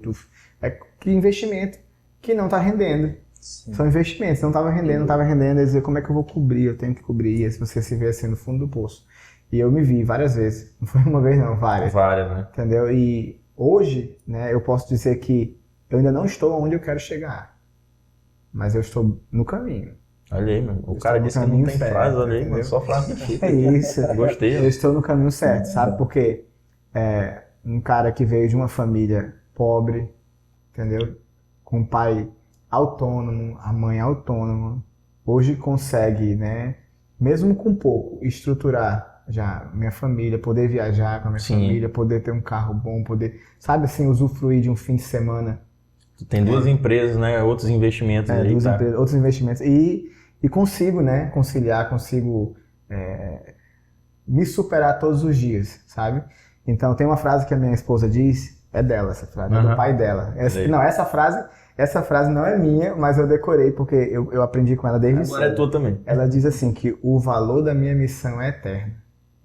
é que investimento que não tá rendendo. Sim. São investimentos, não tava rendendo, dizer como é que eu vou cobrir, eu tenho que cobrir, e aí você se vê assim no fundo do poço. E eu me vi várias vezes, não foi uma vez não, várias. Várias, né? Entendeu? E hoje, né, eu posso dizer que eu ainda não estou onde eu quero chegar, mas eu estou no caminho. Olha aí, mano. O cara disse que não tem frase, olha aí, mano. Só frase aqui. É isso. Gostei. Eu estou no caminho certo, sabe? Porque um cara que veio de uma família pobre, entendeu? Com um pai autônomo, a mãe autônoma, hoje consegue, né? Mesmo com pouco, estruturar já minha família, poder viajar com a minha família, poder ter um carro bom, poder, sabe assim, usufruir de um fim de semana. Tu tem duas empresas, né? Outros investimentos aí, outros investimentos. E consigo, né, conciliar, consigo me superar todos os dias, sabe? Então tem uma frase que a minha esposa diz, é dela essa frase, é do pai dela. Essa frase não é minha, mas eu decorei porque eu aprendi com ela desde cedo. Agora é tua também. Ela diz assim que o valor da minha missão é eterno.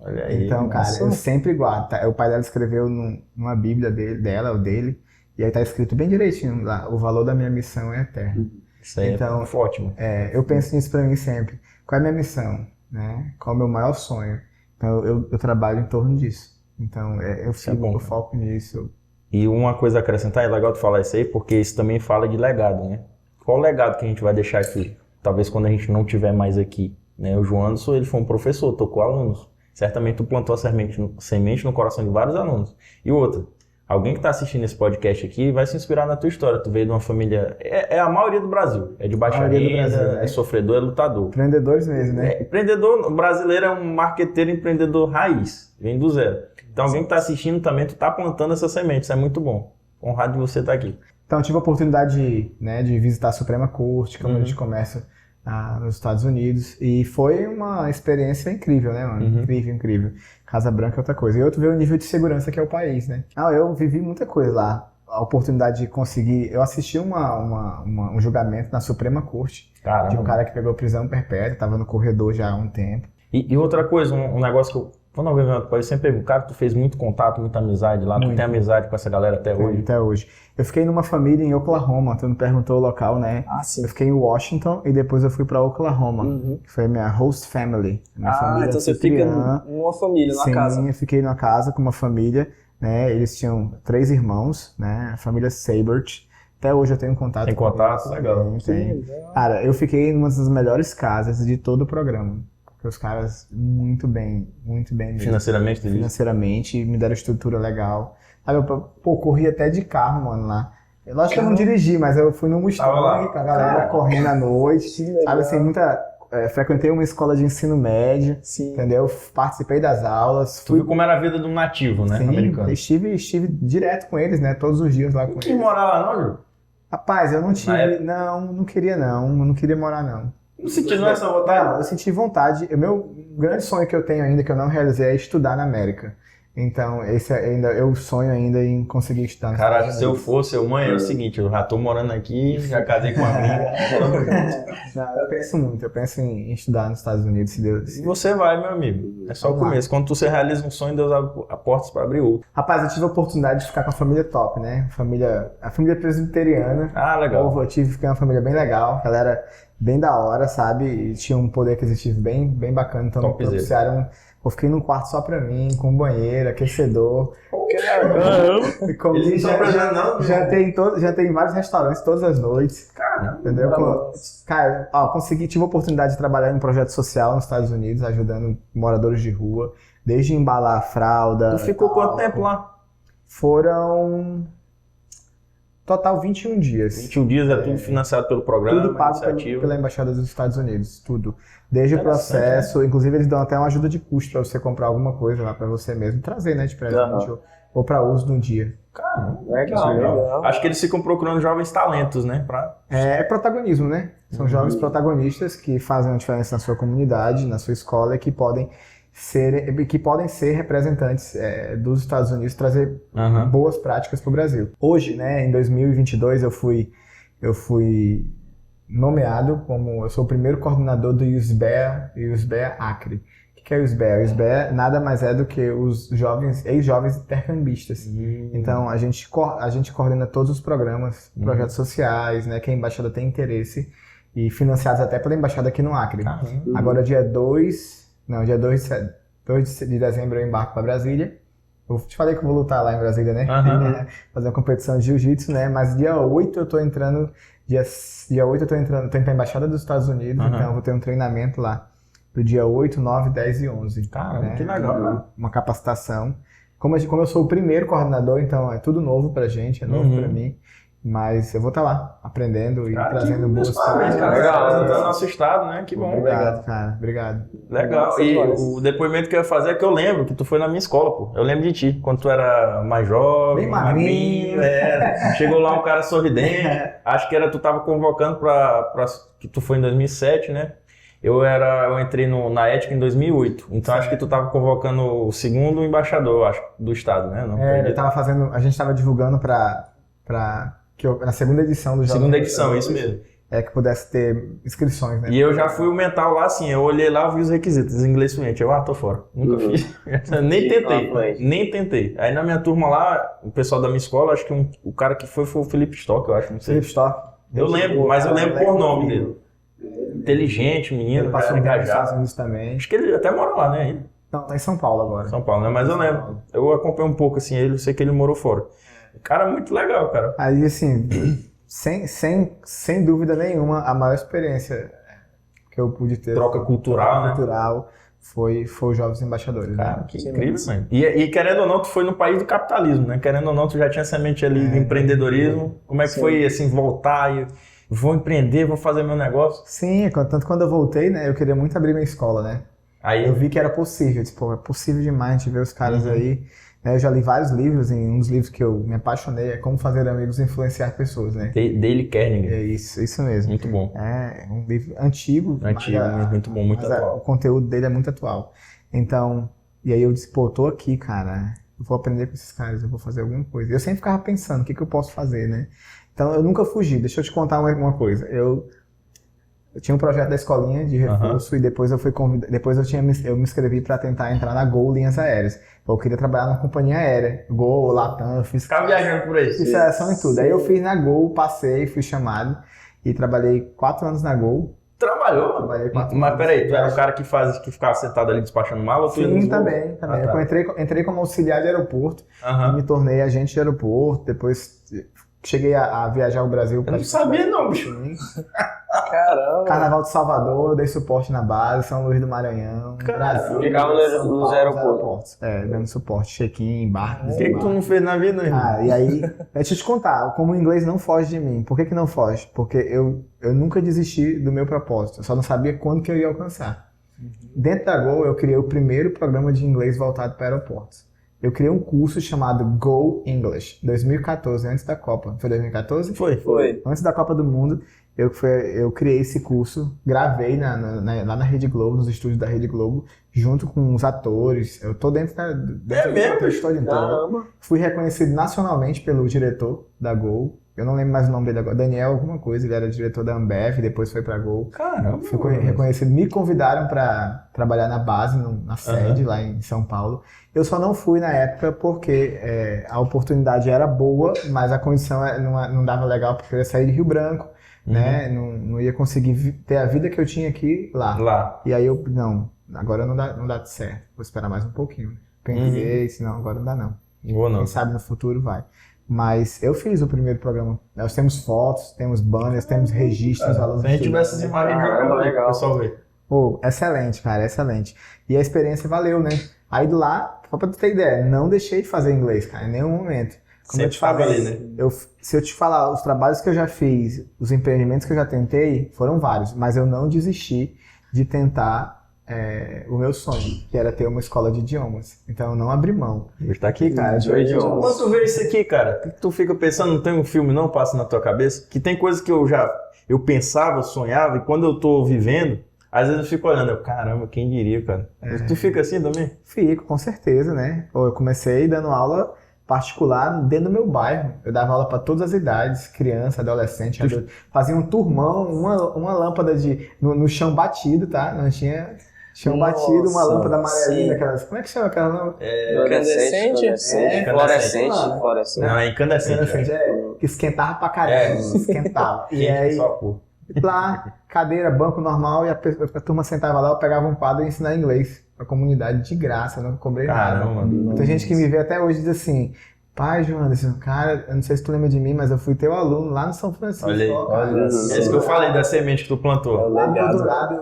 Olha aí. Então, cara, eu sempre guardo. Tá? O pai dela escreveu numa bíblia dela ou dele, e aí tá escrito bem direitinho lá, o valor da minha missão é eterno. Isso aí então, é ótimo. Eu penso nisso pra mim sempre. Qual é a minha missão? Né? Qual é o meu maior sonho? Então, eu trabalho em torno disso. Então, eu foco nisso. E uma coisa a acrescentar, é legal tu falar isso aí, porque isso também fala de legado, né? Qual o legado que a gente vai deixar aqui? Talvez quando a gente não estiver mais aqui, né? O João Anderson, ele foi um professor, tocou alunos. Certamente tu plantou a semente no coração de vários alunos. E outra, alguém que está assistindo esse podcast aqui vai se inspirar na tua história. Tu veio de uma família... É a maioria do Brasil. É de baixa renda, é sofredor, é lutador. Empreendedores mesmo, né? Empreendedor brasileiro é um marqueteiro empreendedor raiz. Vem do zero. Então alguém que está assistindo também, tu está plantando essa semente. Isso é muito bom. Honrado de você estar aqui. Então eu tive a oportunidade de visitar a Suprema Corte, Câmara de Comércio nos Estados Unidos. E foi uma experiência incrível, né, mano? Incrível. Casa Branca é outra coisa. E outro vê o nível de segurança que é o país, né? Eu vivi muita coisa lá. A oportunidade de conseguir... Eu assisti um julgamento na Suprema Corte. Caramba. De um cara que pegou prisão perpétua, estava no corredor já há um tempo. E outra coisa, um negócio que eu... Quando alguém vem eu sempre pergunto, cara, tu fez muito contato, muita amizade lá, tu tem amizade com essa galera até hoje? Até hoje. Eu fiquei numa família em Oklahoma, tu me perguntou o local, né? Ah, sim. Eu fiquei em Washington e depois eu fui pra Oklahoma, que foi a minha host family. Minha família então você fica numa família, numa casa. Sim, eu fiquei numa casa com uma família, né? Eles tinham 3 irmãos, né? A família Sabert. Até hoje eu tenho contato. Tem contato? Legal. Tem. Cara, eu fiquei em uma das melhores casas de todo o programa. Os caras muito bem mesmo. Financeiramente, me deram estrutura legal. Sabe, eu corri até de carro, mano, lá. Lógico que eu não dirigi, mas eu fui no Mustang com a galera correndo à noite. Sabe, assim, frequentei uma escola de ensino médio, entendeu? Participei das aulas. Tu viu como era a vida de um nativo, né, americano? Estive direto com eles, né, todos os dias lá com eles. Tu morar lá não, Ju? Rapaz, eu não tive, não queria morar não. Não sentiu essa vontade? Não, eu senti vontade. O meu grande sonho que eu tenho ainda, que eu não realizei, é estudar na América. Então, eu sonho ainda em conseguir estudar. Caraca, se eu fosse, mãe, é o seguinte, eu já tô morando aqui, já casei com uma amiga. Não, eu penso em estudar nos Estados Unidos, se Deus... E você vai, meu amigo. É só o começo. Quando você realiza um sonho, Deus abre portas para abrir outro. Rapaz, eu tive a oportunidade de ficar com a família top, né? A família presbiteriana. Ah, legal. Eu fiquei uma família bem legal, a galera bem da hora, sabe? E tinha um poder aquisitivo bem bacana, então me propiciaram... Eu fiquei num quarto só pra mim, com banheiro, aquecedor. E comi, já tem vários restaurantes todas as noites. Caramba. Entendeu? Cara, tive a oportunidade de trabalhar em um projeto social nos Estados Unidos, ajudando moradores de rua, desde embalar a fralda. Tu ficou quanto tempo lá? Foram... Total 21 dias. 21 dias é tudo financiado pelo programa, tudo pago pela Embaixada dos Estados Unidos, tudo. Desde o processo, inclusive eles dão até uma ajuda de custo para você comprar alguma coisa lá para você mesmo, trazer, né, de presente ou para uso no dia. Caramba, legal. Acho que eles ficam procurando jovens talentos, né? É protagonismo, né? São jovens protagonistas que fazem a diferença na sua comunidade, na sua escola e que podem ser representantes dos Estados Unidos, trazer boas práticas para o Brasil. Hoje, né, em 2022, eu fui nomeado eu sou o primeiro coordenador do USBEA Acre. O que é o USBEA? O USBEA nada mais é do que os ex-jovens intercambistas. Então, a gente coordena todos os programas, projetos sociais, né, que a Embaixada tem interesse, e financiados até pela Embaixada aqui no Acre. Agora, dia 2 de dezembro eu embarco para Brasília. Eu te falei que eu vou lutar lá em Brasília, né? Fazer uma competição de jiu-jitsu, né? Mas dia 8 eu tô entrando tô indo pra Embaixada dos Estados Unidos, então eu vou ter um treinamento lá pro dia 8, 9, 10 e 11. Caramba, né? que legal. Uma capacitação. Como eu sou o primeiro coordenador, então é tudo novo pra gente, é novo pra mim. Mas eu vou estar lá, aprendendo e trazendo boas coisas. Legal, representando o nosso estado, né? Que bom. Obrigado, cara. Obrigado. Legal. E o depoimento que eu ia fazer é que eu lembro que tu foi na minha escola, pô. Eu lembro de ti, quando tu era mais jovem. Bem magrinho. Chegou lá um cara sorridente. Acho que tu tava convocando que tu foi em 2007, né? Eu entrei na Ética em 2008, então acho que tu tava convocando o segundo embaixador, acho, do estado, né? Não, a gente tava divulgando na segunda edição do Jovem. Segunda edição, isso mesmo. Que pudesse ter inscrições, né? E eu já fui o mental lá, assim, eu olhei lá, vi os requisitos, inglês fluente, tô fora, nunca fiz, nem tentei. Aí na minha turma lá, o pessoal da minha escola, acho que o cara que foi o Felipe Stock, eu acho, não sei. Felipe Stock. Eu lembro, mas eu lembro por nome dele. Inteligente, menino, ele passou nos Estados Unidos também. Acho que ele até mora lá, né, ainda. Não, tá em São Paulo agora. São Paulo, né? Mas eu lembro. Eu acompanhei um pouco, assim, eu sei que ele morou fora. O cara é muito legal, cara. Aí, assim, sem dúvida nenhuma, a maior experiência que eu pude ter... Troca cultural, né? Cultural foi os Jovens Embaixadores. Cara, né? que incrível, mano. E querendo ou não, tu foi no país do capitalismo, né? Querendo ou não, tu já tinha semente ali de empreendedorismo. Como é que foi, assim, voltar e... Vou empreender, vou fazer meu negócio? Sim, tanto quando eu voltei, né? Eu queria muito abrir minha escola, né? Aí eu vi que era possível. É possível demais a gente ver os caras aí. Eu já li vários livros, e um dos livros que eu me apaixonei é Como Fazer Amigos e Influenciar Pessoas, né? Dale Carnegie. É isso mesmo. Muito bom. É um livro antigo. Mas muito bom, muito atual. O conteúdo dele é muito atual. Então, e aí eu disse, tô aqui, cara, eu vou aprender com esses caras, eu vou fazer alguma coisa. Eu sempre ficava pensando, o que eu posso fazer, né? Então, eu nunca fugi. Deixa eu te contar uma coisa. Eu tinha um projeto da escolinha de reforço e depois eu fui convidado. Depois eu me inscrevi para tentar entrar na Gol Linhas Aéreas. Eu queria trabalhar numa companhia aérea. Gol, Latam, eu fiz. Ficava viajando por aí. Fiz seleção e tudo. Aí eu fiz na Gol, passei, fui chamado e trabalhei 4 anos na Gol. Trabalhou? Trabalhei 4 anos. Mas peraí, tu era o cara que ficava sentado ali despachando mala? Sim, também. Tá. Eu entrei como auxiliar de aeroporto e me tornei agente de aeroporto. Depois cheguei a viajar o Brasil. Eu não sabia não, bicho. Caramba. Carnaval de Salvador, eu dei suporte na base, São Luís do Maranhão, Brasil. Ficava nos aeroportos. Dando suporte, check-in, embarque. O que tu não fez na vida, irmão? E aí, deixa eu te contar, como o inglês não foge de mim. Por que não foge? Porque eu nunca desisti do meu propósito, eu só não sabia quando que eu ia alcançar. Dentro da Gol, eu criei o primeiro programa de inglês voltado para aeroportos. Eu criei um curso chamado Go English, 2014, antes da Copa. Foi 2014? Foi. Antes da Copa do Mundo, eu criei esse curso, gravei lá na Rede Globo, nos estúdios da Rede Globo, junto com os atores. Eu tô dentro do estúdio inteiro. Fui reconhecido nacionalmente pelo diretor da Gol. Eu não lembro mais o nome dele agora. Daniel alguma coisa, ele era diretor da Ambev, depois foi pra Gol. Caramba! Fui reconhecido. Me convidaram para trabalhar na base, na sede, lá em São Paulo. Eu só não fui na época porque a oportunidade era boa, mas a condição não dava legal, porque eu ia sair de Rio Branco, né? Não ia conseguir ter a vida que eu tinha aqui lá. E aí agora não dá certo. Vou esperar mais um pouquinho. Pensei, senão agora não dá não. Quem sabe no futuro vai. Mas eu fiz o primeiro programa. Nós temos fotos, temos banners, temos registros. Se a gente tivesse essas imagens, legal. O pessoal vê. Excelente, cara, excelente. E a experiência valeu, né? Aí do lá, só pra tu ter ideia, não deixei de fazer inglês, cara, em nenhum momento. Como eu te falei, ali, né? Se eu te falar, os trabalhos que eu já fiz, os empreendimentos que eu já tentei, foram vários, mas eu não desisti de tentar o meu sonho, que era ter uma escola de idiomas. Então eu não abri mão. Tá aqui, cara. Quando tu vê isso aqui, cara, tu fica pensando, não tem um filme não passa na tua cabeça? Que tem coisas que eu pensava, eu sonhava, e quando eu tô vivendo, às vezes eu fico olhando, caramba, quem diria, cara? Tu fica assim também? Fico, com certeza, né? Eu comecei dando aula particular dentro do meu bairro. Eu dava aula para todas as idades, criança, adolescente, adulto. Fazia um turmão, uma lâmpada no chão batido, tá? Não tinha chão batido, uma lâmpada amarelinha, aquelas... Como é que chama aquela lâmpada? Incandescente. Fluorescente. Não, é incandescente. Que esquentava pra caramba. Esquentava. E aí, lá, cadeira, banco normal, e a turma sentava lá, eu pegava um quadro e ensinava inglês pra comunidade de graça, eu não cobrei nada. Tem gente que me vê até hoje e diz assim, pai, Joanderson, cara, eu não sei se tu lembra de mim, mas eu fui teu aluno lá no São Francisco. Olha isso. É isso que eu falei da semente que tu plantou. Lá no doutorado,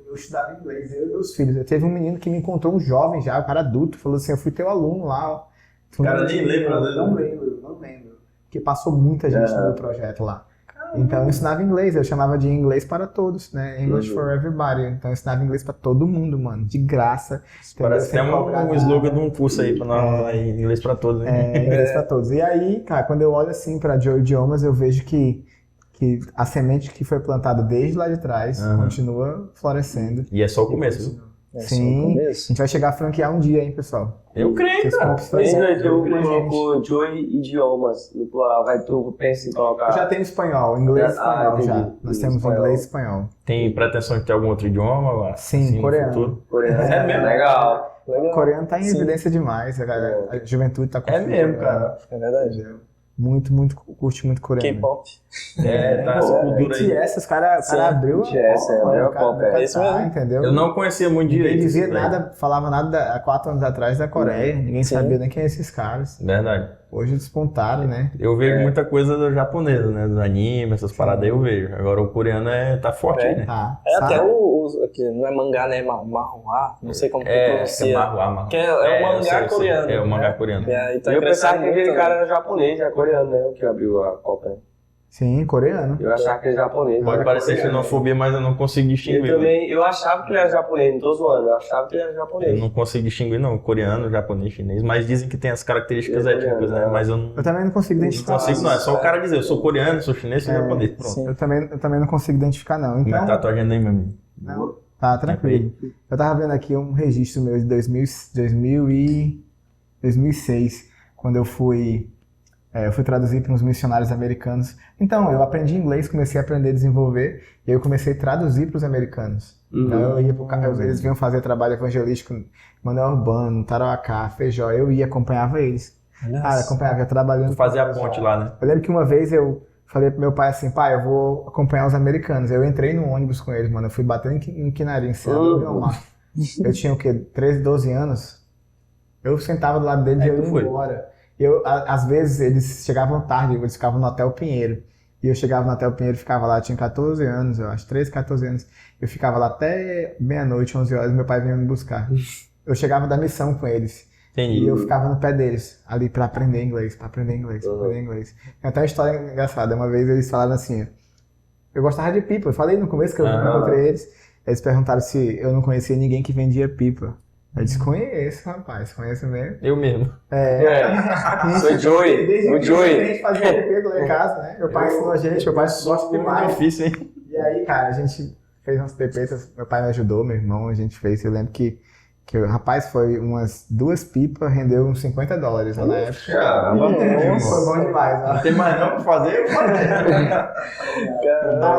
eu estudava inglês, eu e meus filhos. Eu teve um menino que me encontrou, um jovem já, um cara adulto, falou assim, eu fui teu aluno lá. O cara nem lembra, né? Não lembro. Porque passou muita gente no meu projeto lá. Então eu ensinava inglês, eu chamava de inglês para todos, né? English for everybody. Então eu ensinava inglês para todo mundo, mano, de graça. Parece até um slogan de um curso aí, pra nós, inglês para todos, né? Inglês para todos. E aí, cara, quando eu olho assim para Joe Idiomas, eu vejo que que a semente que foi plantada desde lá de trás continua florescendo. E é só o começo, viu? Sim, a gente vai chegar a franquear um dia, hein, pessoal? Eu creio, cara. Tu colocou Joy Idiomas no plural, tu pensa em colocar... Já tem espanhol, inglês e espanhol entendi. já. Nós temos Espanhol. inglês e espanhol. Tem pretensão de ter algum outro idioma? Sim, assim, no coreano. futuro? Coreano. É mesmo? Legal. O coreano tá em Sim. evidência demais, a juventude tá É mesmo, cara. É verdade. Muito, curte muito coreano. K-pop. Tá essa cultura aí. BTS, os caras abriu BTS, é a melhor pop, é isso mesmo. entendeu? Eu não conhecia muito Ninguém direito. dizia isso daí. nada, falava nada há 4 anos atrás da Coreia. Ninguém Sim. sabia nem quem é esses caras. Verdade. Hoje despontaram, né? Eu vejo muita coisa do japonesa, né? Do anime, essas paradas aí eu vejo. Agora o coreano tá forte aí, né? Tá. É sabe? até que não é mangá, né? Manhwa, não sei como que pronuncia. Mahua. Que é o eu mangá sei. coreano. É o mangá né? coreano. E aí tá Eu pensava que crescendo aquele muito, cara né? era japonês, é coreano, né? O que abriu a Copa. Sim, coreano. Eu achava que ele era japonês. Pode parecer coreano. xenofobia, mas eu não consigo distinguir. Eu achava que ele era japonês, não tô zoando, eu achava que ele era Eu japonês. não consigo distinguir, não. Coreano, japonês, chinês. Mas dizem que tem as características É étnicas, né? coreano, Mas eu não Eu também não consigo identificar. consigo, não. É só o cara dizer, eu sou coreano, sou chinês, sou japonês. Pronto. Sim. Eu também não consigo identificar, não. Como é Então, tatuagem aí, meu amigo? não, tá tranquilo. Eu tava vendo aqui um registro meu de 2006, quando eu fui traduzir para uns missionários americanos. Então, eu aprendi inglês, comecei a aprender a desenvolver, e aí eu comecei a traduzir para os americanos. Então, eu ia eles vinham fazer trabalho evangelístico em Manuel Urbano, Tarauacá, Feijó, eu ia, acompanhava eles. Cara, acompanhava, eu trabalhando. Tu fazia a ponte lá, né? Eu lembro que uma vez eu falei pro meu pai assim, pai, eu vou acompanhar os americanos. Eu entrei no ônibus com eles, mano, eu fui batendo em Quinarim, Ceará, Biomar. Eu tinha o quê? 13, 12 anos. Eu sentava do lado deles e eu ia embora. Às vezes eles chegavam tarde, eles ficavam no Hotel Pinheiro. E eu chegava no Hotel Pinheiro e ficava lá, eu tinha 14 anos, eu acho, 13, 14 anos. Eu ficava lá até meia-noite, 11 horas, meu pai vinha me buscar. Eu chegava da missão com eles. Entendi. E eu ficava no pé deles, ali pra aprender inglês. Tem até uma história engraçada. Uma vez eles falaram assim, eu gostava de pipa. Eu falei no começo que eu encontrei eles. Eles perguntaram se eu não conhecia ninguém que vendia pipa. Eu disse, conheço, rapaz, conheço mesmo. Eu mesmo. Sou Joey, Desde o que Joey. a gente fazia pipa lá em casa, né? Meu pai ensinou a gente, meu pai gosta demais. Difícil, hein? E aí, cara, a gente fez umas PPs, meu pai me ajudou, meu irmão, a gente fez. Eu lembro que rapaz, foi umas 2 pipas, rendeu uns $50 lá na época. Caramba. Foi bom demais, ó. Não tem mais não pra fazer, eu fazer.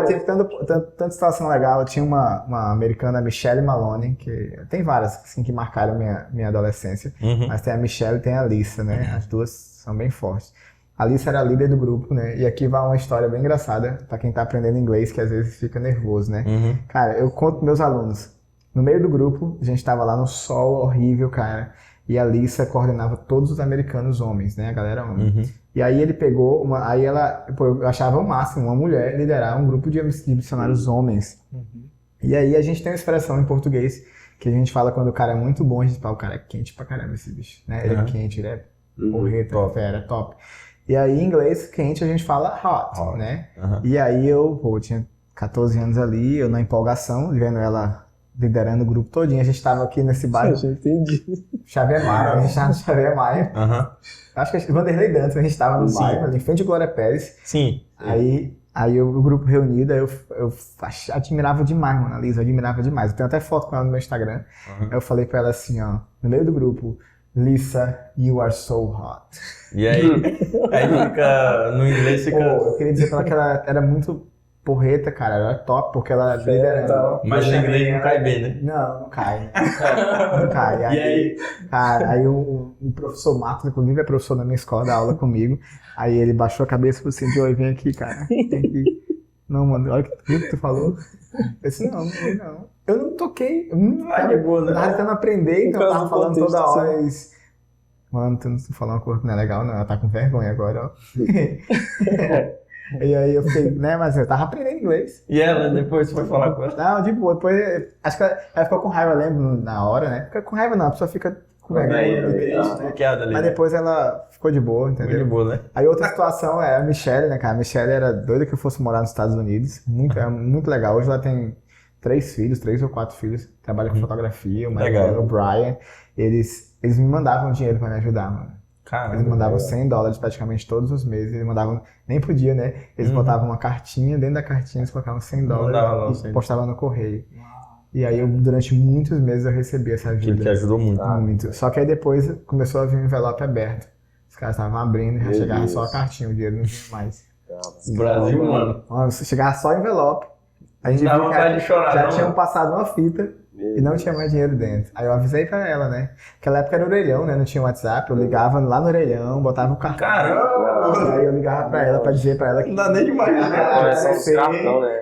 Teve tanta situação legal. Eu tinha uma americana, a Michelle Maloney, que tem várias assim, que marcaram minha adolescência. Mas tem a Michelle e tem a Alissa, né? As duas são bem fortes. A Alissa era a líder do grupo, né? E aqui vai uma história bem engraçada pra quem tá aprendendo inglês, que às vezes fica nervoso, né? Cara, eu conto pros meus alunos. No meio do grupo, a gente tava lá no sol horrível, cara. E a Alissa coordenava todos os americanos homens, né? A galera homem. E aí ele pegou eu achava o máximo uma mulher liderar um grupo de missionários homens. E aí a gente tem uma expressão em português que a gente fala quando o cara é muito bom, a gente fala, o cara é quente pra caramba esse bicho, né? Ele é quente, ele é porreta, fera, top. E aí em inglês, quente, a gente fala hot. Né? E aí eu tinha 14 anos ali, eu na empolgação, vendo ela liderando o grupo todinho. A gente tava aqui nesse bairro. Eu entendi. Xavier Maia, a gente tava no Xavier Maia. Acho que Vanderlei Dantas, a gente tava no bairro, ali em frente de Glória Pérez. Sim. Aí o grupo reunido, eu admirava demais, mano, a Lisa, eu admirava demais. Eu tenho até foto com ela no meu Instagram. Eu falei pra ela assim, ó, no meio do grupo, Lisa, you are so hot. E aí fica, no inglês fica... Eu queria dizer pra ela que ela era muito porreta, cara, ela era top, porque ela liderava. Mas no inglês não cai bem, né? Não cai. Não cai. Aí, cara, aí o professor Marcos, inclusive é professor na minha escola, dá aula comigo. Aí ele baixou a cabeça e falou assim, Joey, vem aqui, cara. Tem que... Não, mano, olha o que tu falou. Eu disse, não. Eu não toquei. Eu não tava tentando aprender, então eu tava falando toda hora. Mano, tu não tá falando uma coisa que não é legal, não. Ela tá com vergonha agora, ó. E aí eu fiquei, né, mas eu tava aprendendo inglês. E ela depois foi falar com ela? Não, de boa, depois, acho que ela ficou com raiva, eu lembro, na hora, né? Fica com raiva não, a pessoa fica com vergonha, ali, mas depois ela ficou de boa, entendeu? Ficou de boa, né? Aí outra situação é a Michelle, né, cara? A Michelle era doida que eu fosse morar nos Estados Unidos, é muito legal. Hoje ela tem 3 ou 4 filhos, trabalha com fotografia, o Brian, eles me mandavam dinheiro pra me ajudar, mano. Caramba, Eles mandavam $100 praticamente todos os meses. Eles mandavam, nem podia, né? Eles botavam uma cartinha, dentro da cartinha eles colocavam $100 e postavam no correio. E aí, durante muitos meses, eu recebi essa ajuda. Aquilo que ajudou muito. Muito. Só que aí depois começou a vir um envelope aberto. Os caras estavam abrindo e já chegava só a cartinha, o dinheiro não vinha mais. Brasil, mano. Chegava só envelope. A gente Dava viu que vontade de chorar, já não, tinham mano. passado uma fita e não tinha mais dinheiro dentro. Aí eu avisei pra ela, né? Naquela época era orelhão, né? Não tinha WhatsApp. Eu ligava lá no orelhão, botava o cartão. Caramba! Aí eu ligava pra ela pra dizer pra ela que Não dá nem de imaginar.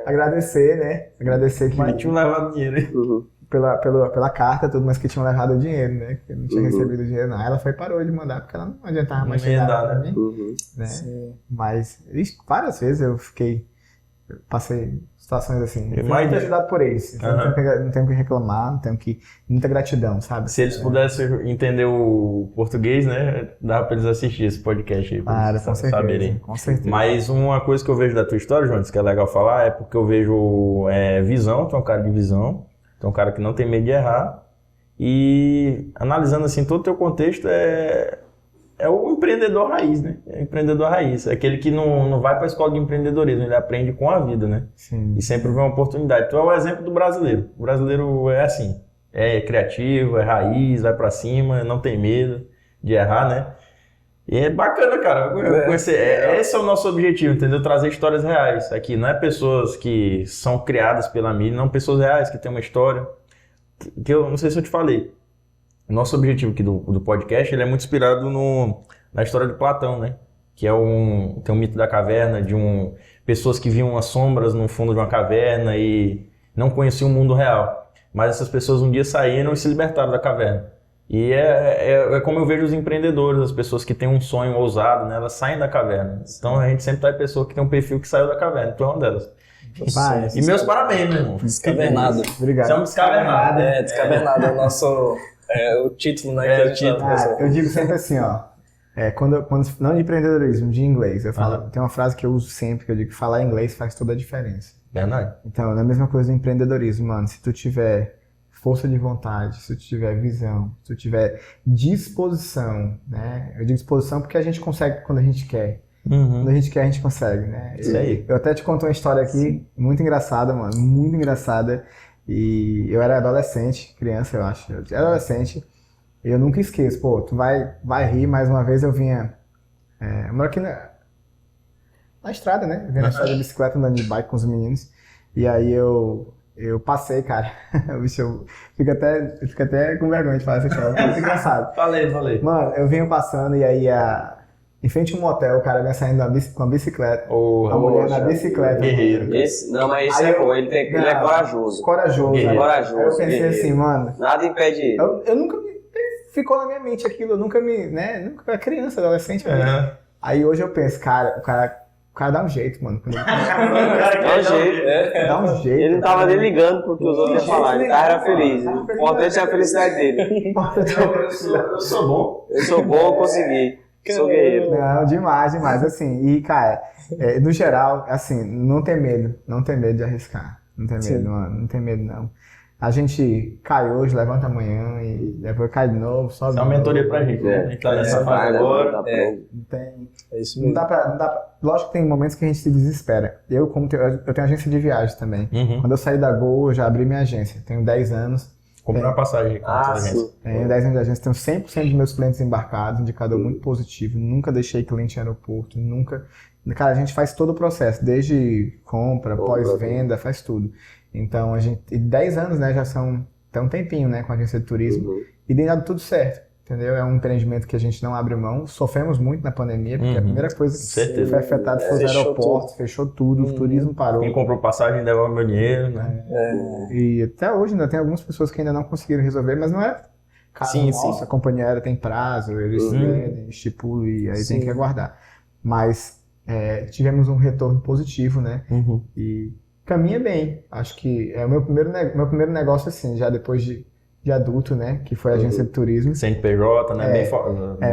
agradecer, né? Agradecer que Mas tinha levado dinheiro, hein? pela carta, tudo, mas que tinham levado o dinheiro, né? Que eu não tinha recebido o dinheiro, não. Aí ela foi e parou de mandar, porque ela não adiantava mais chegar pra mim. Né? Mas várias vezes eu passei situações assim. Fui muito ajudado por eles. Então não tenho que reclamar, não tenho que. Muita gratidão, sabe? Se eles pudessem entender o português, né? Dava pra eles assistir esse podcast aí. Claro, com certeza. Com certeza. Mas uma coisa que eu vejo da tua história, Jones, que é legal falar, é porque eu vejo visão, tu é um cara de visão, tu é um cara que não tem medo de errar. E analisando assim todo o teu contexto, é o empreendedor raiz, né? É o empreendedor raiz. É aquele que não vai para a escola de empreendedorismo, ele aprende com a vida, né? Sim. E sempre vê uma oportunidade. Tu é o exemplo do brasileiro. O brasileiro é assim, é criativo, é raiz, vai para cima, não tem medo de errar, né? E é bacana, cara. Esse é o nosso objetivo, entendeu? Trazer histórias reais aqui. Não é pessoas que são criadas pela mídia, não pessoas reais que têm uma história. Que eu não sei se eu te falei. Nosso objetivo aqui do podcast, ele é muito inspirado na história de Platão, né? Que tem um mito da caverna, pessoas que viam as sombras no fundo de uma caverna e não conheciam o mundo real. Mas essas pessoas um dia saíram e se libertaram da caverna. E é como eu vejo os empreendedores, as pessoas que têm um sonho ousado, né? Elas saem da caverna. Então a gente sempre traz pessoa que tem um perfil que saiu da caverna. Tu é uma delas. E meus parabéns, meu irmão. Descavernado. Obrigado. Você é um descavernado. Descavernado é o nosso... o título, né? Eu digo sempre assim, ó. Quando não de empreendedorismo, de inglês. Eu falo, tem uma frase que eu uso sempre, que eu digo que falar inglês faz toda a diferença. Verdade. Então, é a mesma coisa do empreendedorismo, mano. Se tu tiver força de vontade, se tu tiver visão, se tu tiver disposição, né? Eu digo disposição porque a gente consegue quando a gente quer. Quando a gente quer, a gente consegue, né? Isso aí. Eu até te conto uma história aqui muito engraçada, mano. Muito engraçada. E eu era adolescente, criança, eu acho. Eu era adolescente. E eu nunca esqueço. Pô, tu vai rir. Mais uma vez eu vinha... eu moro aqui na estrada, né? Eu vinha na estrada de bicicleta, andando de bike com os meninos. E aí eu passei, cara. Bicho, eu fico até com vergonha de falar essa história. É muito engraçado. Falei. Mano, eu vinha passando e aí em frente a um motel, o cara vinha saindo com a bicicleta. A mulher na bicicleta. Guerreiro. Mas esse é bom, ele é corajoso. Corajoso. Corajoso. Aí eu pensei assim, mano... Nada impede ele. Eu nunca ficou na minha mente aquilo, eu nunca nunca era criança, adolescente. Aí hoje eu penso, cara, o cara dá um jeito, mano. Dá um jeito. Ele não tava nem ligando pro que os outros iam falar, ele era feliz. O importante é a felicidade dele. Eu sou bom. Eu sou bom, eu consegui. Sou guerreiro. Não, demais. Assim, e cara, no geral, assim, não tem medo de arriscar. Não tem medo, mano, não tem medo não. A gente cai hoje, levanta amanhã e depois cai de novo, sobe. Isso é uma mentoria pra gente, né? A gente tá nessa fase agora. Não dá pra. Lógico que tem momentos que a gente se desespera. Eu tenho agência de viagem também. Quando eu saí da Gol, eu já abri minha agência. Tenho 10 anos. Comprei uma passagem com a agência. Tenho 10 anos de agência, tenho 100% dos meus clientes embarcados, indicador muito positivo. Nunca deixei cliente em aeroporto, nunca. Cara, a gente faz todo o processo, desde compra, pós-venda, faz tudo. Então, a gente, 10 anos, né, já são um tempinho, né, com a agência de turismo, e tem dado tudo certo, entendeu? É um empreendimento que a gente não abre mão, sofremos muito na pandemia, porque a primeira coisa que foi afetada foi os aeroportos, fechou tudo, o turismo parou. Quem comprou passagem devolve meu dinheiro, né? E até hoje ainda tem algumas pessoas que ainda não conseguiram resolver, mas não é caso nosso, a companhia aérea tem prazo, eles estipulam e aí tem que aguardar. Mas tivemos um retorno positivo, né? E caminha bem. Acho que é o meu primeiro negócio, assim, já depois de adulto, né? Que foi a agência de turismo. CNPJ, né?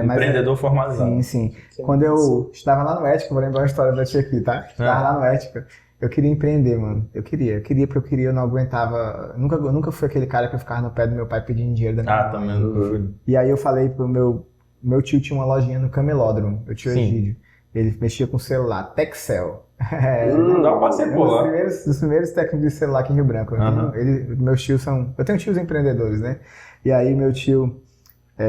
Empreendedor formalizado. Sim. Quando eu estava lá no Ética, vou lembrar uma história da tia aqui, tá? Estava lá no Ética. Eu queria empreender, mano. Eu queria porque eu não aguentava. Nunca fui aquele cara que eu ficava no pé do meu pai pedindo dinheiro da minha mãe. Também nunca fui. E aí eu falei pro meu meu tio tinha uma lojinha no Camelódromo, meu tio Sim. Egídio. Ele mexia com celular, Texel. Dá pra ser pô lá. Dos primeiros técnicos de celular aqui em Rio Branco. Meus tios são... Eu tenho tios empreendedores, né? E aí meu tio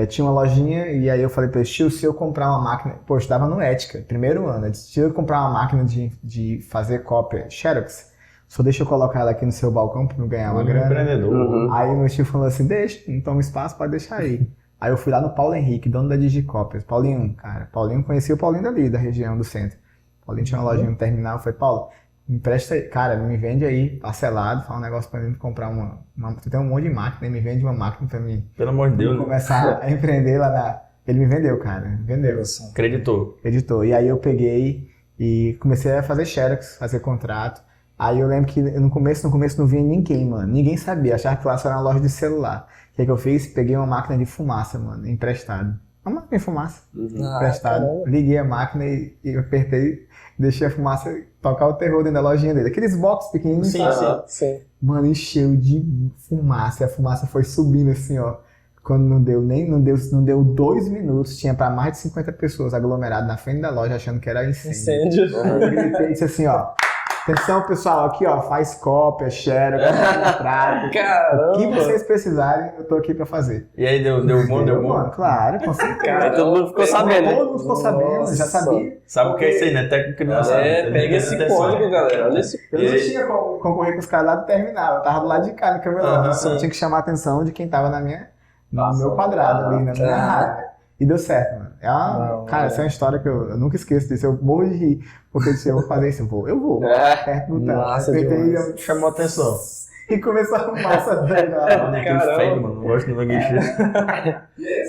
tinha uma lojinha e aí eu falei pra ele, tio, se eu comprar uma máquina... Pô, eu estava no Ética, primeiro ano. Eu disse, se eu comprar uma máquina de fazer cópia Xerox, só deixa eu colocar ela aqui no seu balcão pra eu ganhar uma grana. Empreendedor. Aí meu tio falou assim, deixa, não toma espaço, pode deixar aí. Aí eu fui lá no Paulo Henrique, dono da Digicópias. Paulinho, cara. Paulinho, conhecia o Paulinho dali, da região do centro. Paulinho tinha uma lojinha no terminal. Eu falei, Paulo, me empresta aí. Cara, me vende aí, parcelado. Fala um negócio pra mim comprar uma... Tu tem um monte de máquina, me vende uma máquina pra mim. Pelo amor de Deus. Começar a empreender lá na... Ele me vendeu, cara. Vendeu. Acreditou. Editor. E aí eu peguei e comecei a fazer xerox, fazer contrato. Aí eu lembro que no começo não vinha ninguém, mano. Ninguém sabia. Achava que lá só era uma loja de celular. O que eu fiz? Peguei uma máquina de fumaça, mano, emprestado. Uma máquina de fumaça, emprestado. Caramba. Liguei a máquina e apertei, deixei a fumaça tocar o terror dentro da lojinha dele. Aqueles box pequenininhos. Sim, sabe? Sim. Mano, encheu de fumaça. E a fumaça foi subindo assim, ó. Quando não deu 2 minutos, tinha pra mais de 50 pessoas aglomeradas na frente da loja achando que era incêndio. Eu gritei e disse assim, ó. Atenção, pessoal, aqui ó, faz cópia, share, contrato. Caramba! O que vocês precisarem, eu tô aqui pra fazer. E aí deu bom? Mano, claro, com certeza. Cara, todo mundo ficou sabendo. Todo mundo ficou sabendo, já sabia. Sabe o que é isso aí, né? Técnica de lançamento. Pega esse código, galera. Olha esse Eu não tinha como concorrer com os caras lá do terminal, eu tava do lado de cá no camelão. Eu tinha que chamar a atenção de quem tava no meu quadrado ali, na minha área. E deu certo, mano. Cara, essa é uma história que eu nunca esqueço disso. Eu morro de rir. Porque eu disse, eu vou fazer isso, eu vou. Perto do tanto. Massa demais. Chamou atenção. E começou a fumaça dele. Aquele feio, mano. Não gosto de ninguém cheio.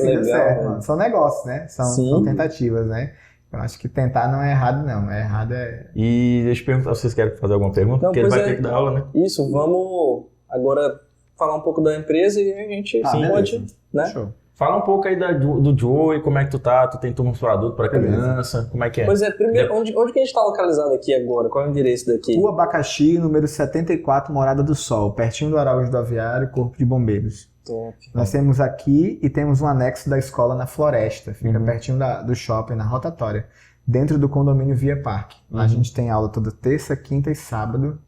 Deu certo, mano. São negócios, né? São Sim. tentativas, né? Eu acho que tentar não é errado, não. É errado é... E deixa eu perguntar, vocês querem fazer alguma pergunta? Não, Porque ele pois vai é. ter que dar aula, né? Isso, vamos agora falar um pouco da empresa e a gente pode, né? Show. Fala um pouco aí do Joey, como é que tu tá? Tu tem turmas para adulto, para criança? Como é que é? Pois é, primeiro, onde que a gente está localizado aqui agora? Qual é o endereço daqui? Rua Abacaxi, número 74, Morada do Sol, pertinho do Araújo do Aviário, Corpo de Bombeiros. Top. Nós temos aqui e temos um anexo da escola na Floresta, fica pertinho do shopping, na rotatória, dentro do condomínio Via Parque. Lá a gente tem aula toda terça, quinta e sábado.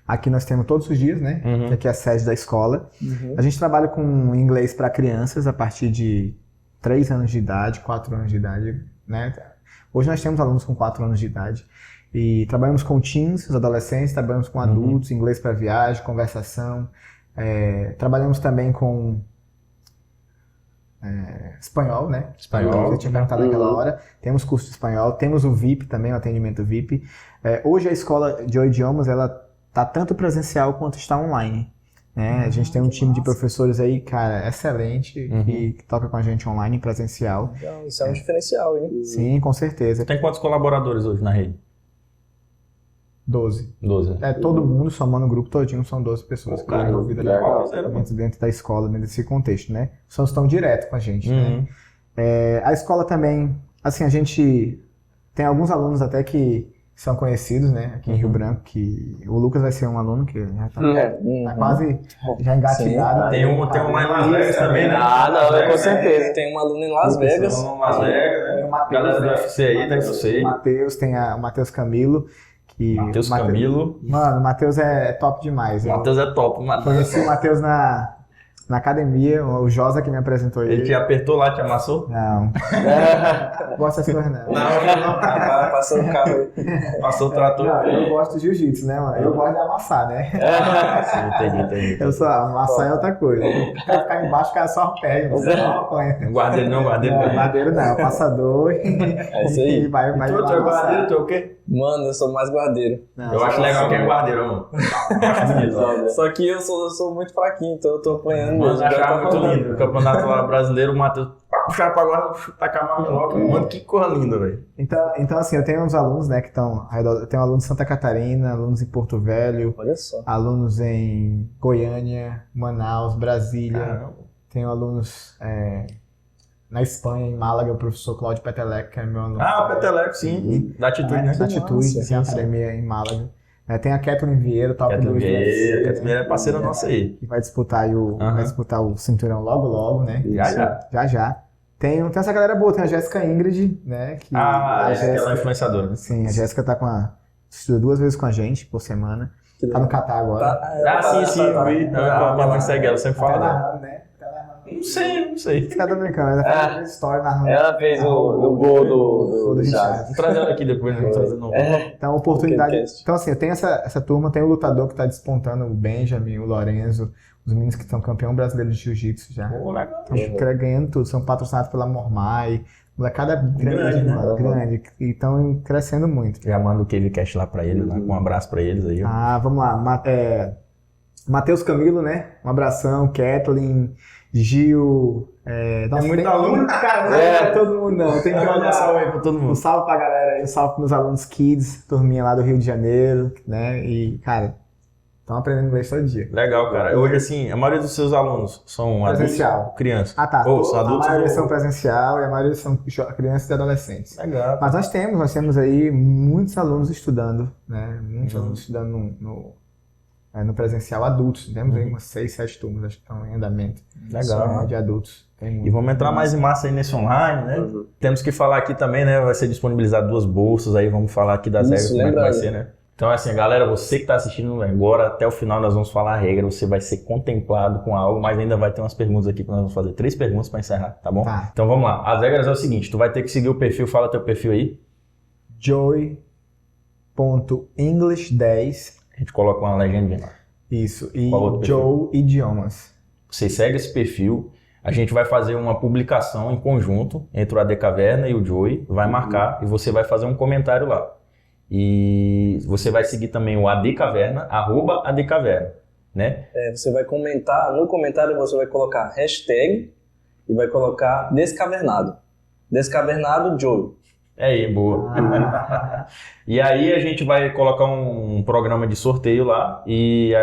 Aqui nós temos todos os dias, né? Que aqui é a sede da escola. A gente trabalha com inglês para crianças a partir de 3 anos de idade, 4 anos de idade, né? Hoje nós temos alunos com 4 anos de idade. E trabalhamos com teens, os adolescentes, trabalhamos com adultos, inglês para viagem, conversação. Trabalhamos também com espanhol, né? Espanhol. Você tinha perguntado naquela hora. Temos curso de espanhol, temos o VIP também, o atendimento VIP. Hoje a escola de idiomas, ela tá tanto presencial quanto está online. Né? A gente tem um time de professores aí, cara, excelente, que toca com a gente online, presencial. Então, isso é um diferencial, hein? Sim, com certeza. Tem quantos colaboradores hoje na rede? 12. 12. Todo mundo, somando o grupo todinho, são 12 pessoas que estão envolvidas dentro da escola, dentro contexto, né? Só estão direto com a gente, né? A escola também, assim, a gente tem alguns alunos até que são conhecidos, né, aqui em Rio Branco, que o Lucas vai ser um aluno que já tá quase já engatilhado. Tem um lá em Las Vegas também, né? Não, com certeza. Tem um aluno em Las Vegas. Tem um em Las Vegas, né? Tem o Matheus, Galera do UFC aí, da UFC. O Matheus, tem o Matheus Camilo. Matheus Camilo. Mano, o Matheus é top demais. O Matheus é top, mano. Conheci o Matheus na academia, o Josa que me apresentou ele. Ele te apertou lá, te amassou? Não. Não gosto dessas coisas, não. Não. Passou o carro aí. Passou o trator. Não, eu gosto de jiu-jitsu, né, mano? Eu gosto de amassar, né? Entendi. Eu só, amassar é outra coisa. O cara ficar embaixo, o cara só perde, você não apanha. Guardeiro não. Guardeiro não, é passador É isso aí. e vai Tu é guardeiro, tu é o quê? Mano, eu sou mais guardeiro. Não, Eu acho legal quem é guardeiro, mano. Acho bonito. Só que eu sou muito fraquinho, então eu tô apanhando Mano, mesmo. achava muito lindo. O campeonato lá brasileiro, o Matheus puxava pra guarda, tacar a maloca. Mano, que cor linda, velho. Então, assim, eu tenho uns alunos, né, que estão ao redor. Eu tenho alunos em Santa Catarina, alunos em Porto Velho, Olha só. alunos em Goiânia, Manaus, Brasília. Caramba. Tenho alunos na Espanha, em Málaga, o professor Cláudio Petelec, que é meu aluno. Ah, o Peteleco, sim. Da atitude, né? Da Atitude, tem a academia em Málaga. Tem a Kathleen Vieira, top 2. Kathleen Vieira é parceira nossa aí. Que vai disputar, vai disputar o cinturão logo, né? Já. Já. Tem essa galera boa, tem a Jéssica Ingrid, né? Que ela é influenciadora, né? Sim, a Jéssica estuda 2 vezes com a gente por semana. Tá no Catar agora. Sim, eu vi. Minha mãe segue ela, sempre fala dela. Narrando, né? Não sei. Esse cara tá brincando, ela fez uma história narrando. Ela fez o gol do Richard. Vou trazer ela aqui depois, não vou trazer não. Então, oportunidade. Então, assim, eu tenho essa turma, tem o lutador que tá despontando, o Benjamin, o Lorenzo, os meninos que estão campeão brasileiro de jiu-jitsu já. Pô, legal. Estão ganhando tudo, são patrocinados pela Mormai. Molecada grande, né? mano, grande. E estão crescendo muito. Já manda o KVCast lá pra eles, lá, com um abraço pra eles aí. Vamos lá. Matheus Camilo, né? Um abração. Kathleen, Gil. Nossa, muito tem aluno. Cara, todo mundo não. Tem que mandar salve aí pra todo mundo. Um salve pra galera aí, um salve pros meus alunos Kids, turminha lá do Rio de Janeiro, né? E, cara, estão aprendendo inglês todo dia. Legal, cara. Hoje, assim, a maioria dos seus alunos são presencial. Adultos, crianças. Tá. São adultos a maioria ou... são presencial e a maioria são crianças e adolescentes. Legal. Mas nós temos aí muitos alunos estudando, né? Muitos alunos estudando no presencial, adultos. Temos aí umas 6, 7 turmas, acho que estão em andamento. Legal. De adultos. E vamos entrar mais em massa aí nesse online, né? Temos que falar aqui também, né? Vai ser disponibilizado 2 bolsas aí, vamos falar aqui das regras, como é que vai ser, né? Então, assim, galera, você que está assistindo agora, até o final nós vamos falar a regra, você vai ser contemplado com algo, mas ainda vai ter umas perguntas aqui que nós vamos fazer 3 perguntas para encerrar, tá bom? Tá. Então vamos lá. As regras é o seguinte, tu vai ter que seguir o perfil, fala teu perfil aí. Joey.english10. A gente coloca uma legenda lá. Isso, e Joe Idiomas. Você segue esse perfil, a gente vai fazer uma publicação em conjunto entre o AD Caverna e o Joey, vai marcar e você vai fazer um comentário lá. E você vai seguir também o AD Caverna, @ADCaverna, né? Você vai comentar, no comentário você vai colocar hashtag e vai colocar Descavernado. Descavernado Joey. Aí, boa. E aí a gente vai colocar um programa de sorteio lá e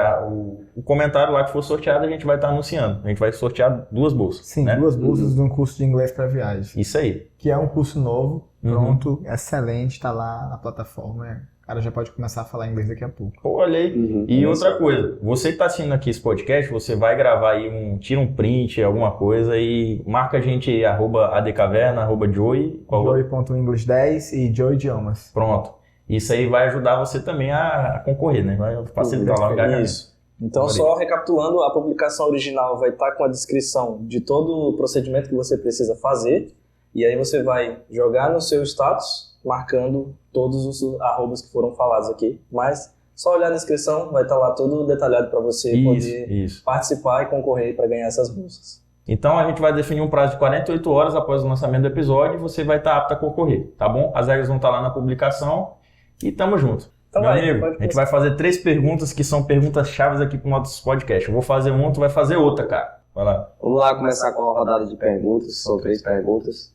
o comentário lá que for sorteado a gente vai estar anunciando. A gente vai sortear 2 bolsas. Sim, né? 2 bolsas de um curso de inglês para viagem. Isso aí. Que é um curso novo, pronto, excelente, está lá na plataforma. O cara já pode começar a falar inglês daqui a pouco. Olha aí. E outra coisa, você que está assistindo aqui esse podcast, você vai gravar aí tira um print, alguma coisa e marca a gente aí, @ADCaverna, @Joey. Joey.english10 e Joey Idiomas. Pronto. Isso aí vai ajudar você também a concorrer, né? Vai facilitar lá o engajamento. Isso. Então, só recapitulando, a publicação original vai estar com a descrição de todo o procedimento que você precisa fazer. E aí você vai jogar no seu status, marcando todos os arrobas que foram falados aqui. Mas só olhar na descrição, vai estar lá tudo detalhado para você poder participar e concorrer para ganhar essas bolsas. Então a gente vai definir um prazo de 48 horas após o lançamento do episódio e você vai estar apto a concorrer, tá bom? As regras vão estar lá na publicação e tamo junto. Então Meu amigo, a gente vai fazer 3 perguntas que são perguntas chaves aqui pro nosso podcast. Eu vou fazer uma, tu vai fazer outra, cara. Vai lá. Vamos lá começar com uma rodada de perguntas, são 3 perguntas.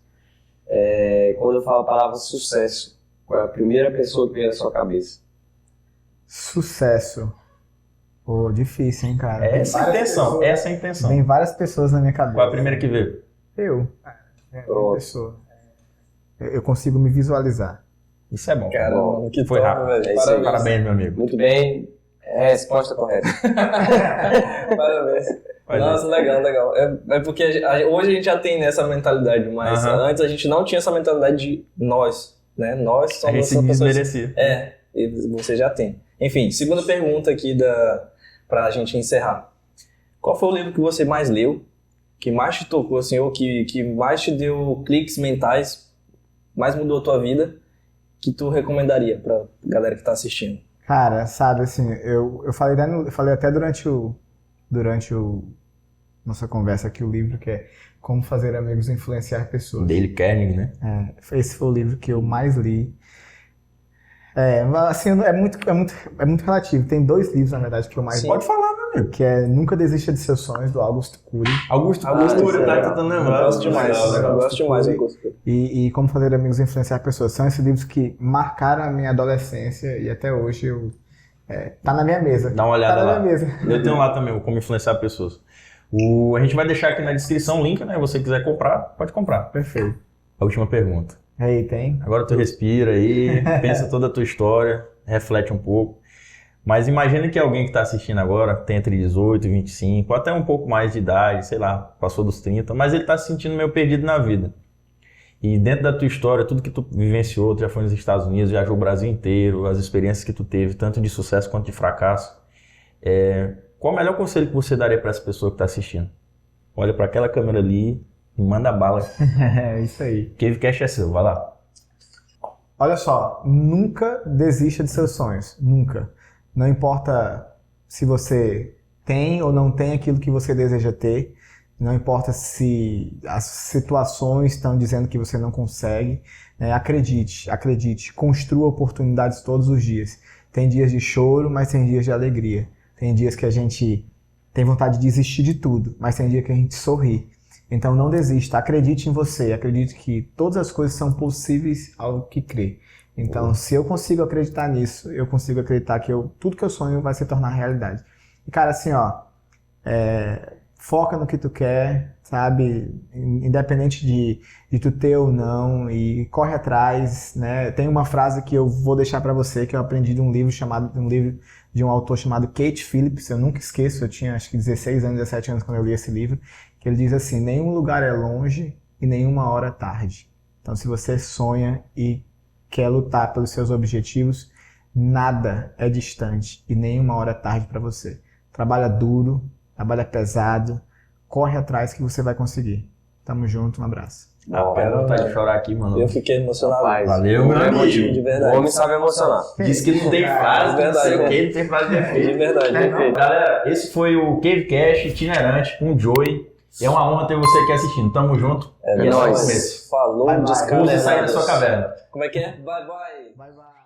Quando eu falo a palavra sucesso, qual é a primeira pessoa que vem na sua cabeça? Sucesso. Pô, difícil, hein, cara? Essa é a intenção. Tem várias pessoas na minha cabeça. Qual é a primeira que veio? Eu. Pessoa. Eu consigo me visualizar. Isso é bom. Caramba, que foi top, rápido. Velho. Parabéns, meu amigo. Muito bem, resposta correta. Parabéns. Nossa, legal. É porque hoje a gente já tem essa mentalidade, mas antes a gente não tinha essa mentalidade de nós, né? Nós somos a gente se desmerecia. E você já tem. Enfim, segunda pergunta aqui pra gente encerrar. Qual foi o livro que você mais leu, que mais te tocou, assim, ou que mais te deu cliques mentais, mais mudou a tua vida, que tu recomendaria pra galera que tá assistindo? Cara, sabe, assim, eu falei até durante nossa conversa aqui, o livro que é Como Fazer Amigos e Influenciar Pessoas. Dale Carnegie, né? Esse foi o livro que eu mais li. Assim, é muito relativo. Tem 2 livros, na verdade, que eu mais li. Pode falar, meu amigo. Que é Nunca Desista de Seus Sonhos, do Augusto Cury. Augusto Cury, tá tentando lembrar. Eu gosto demais do Augusto Cury. E Como Fazer Amigos e Influenciar Pessoas. São esses livros que marcaram a minha adolescência e até hoje tá na minha mesa. Dá uma olhada lá. Tá na minha mesa. Eu tenho lá também o Como Influenciar Pessoas. A gente vai deixar aqui na descrição o link, né? Se você quiser comprar, pode comprar. Perfeito. A última pergunta. Aí, tem? Agora tu respira aí, pensa toda a tua história, reflete um pouco. Mas imagina que alguém que está assistindo agora tem entre 18 e 25, até um pouco mais de idade, sei lá, passou dos 30, mas ele está se sentindo meio perdido na vida. E dentro da tua história, tudo que tu vivenciou, tu já foi nos Estados Unidos, viajou o Brasil inteiro, as experiências que tu teve, tanto de sucesso quanto de fracasso, qual o melhor conselho que você daria para essa pessoa que está assistindo? Olha para aquela câmera ali e manda bala. É isso aí. CaveCast é seu, vai lá. Olha só, nunca desista de seus sonhos, nunca. Não importa se você tem ou não tem aquilo que você deseja ter, não importa se as situações estão dizendo que você não consegue, né? Acredite, construa oportunidades todos os dias. Tem dias de choro, mas tem dias de alegria. Tem dias que a gente tem vontade de desistir de tudo, mas tem dia que a gente sorri. Então não desista, acredite em você, acredite que todas as coisas são possíveis ao que crê. Então, se eu consigo acreditar nisso, eu consigo acreditar que tudo que eu sonho vai se tornar realidade. E cara, assim, ó, foca no que tu quer, sabe? Independente de tu ter ou não, e corre atrás, né? Tem uma frase que eu vou deixar pra você, que eu aprendi de um livro de um autor chamado Kate Phillips, eu nunca esqueço, eu tinha acho que 16 anos, 17 anos quando eu li esse livro, que ele diz assim: nenhum lugar é longe e nenhuma hora é tarde. Então, se você sonha e quer lutar pelos seus objetivos, nada é distante e nenhuma hora é tarde para você. Trabalha duro, trabalha pesado, corre atrás que você vai conseguir. Tamo junto, um abraço. Pera, vontade de chorar aqui, mano. Eu fiquei emocionado. Rapaz, Valeu, meu amigo. De verdade. O homem sabe emocionar. Diz que não tem frase, não sei o que, não tem frase de efeito. De verdade, perfeito. Galera, esse foi o CaveCast itinerante com o Joey. E é uma honra ter você aqui assistindo. Tamo junto. É E nóis. começo. Falou, Use e sair da sua caverna. Como é que é? Bye, bye. Bye, bye.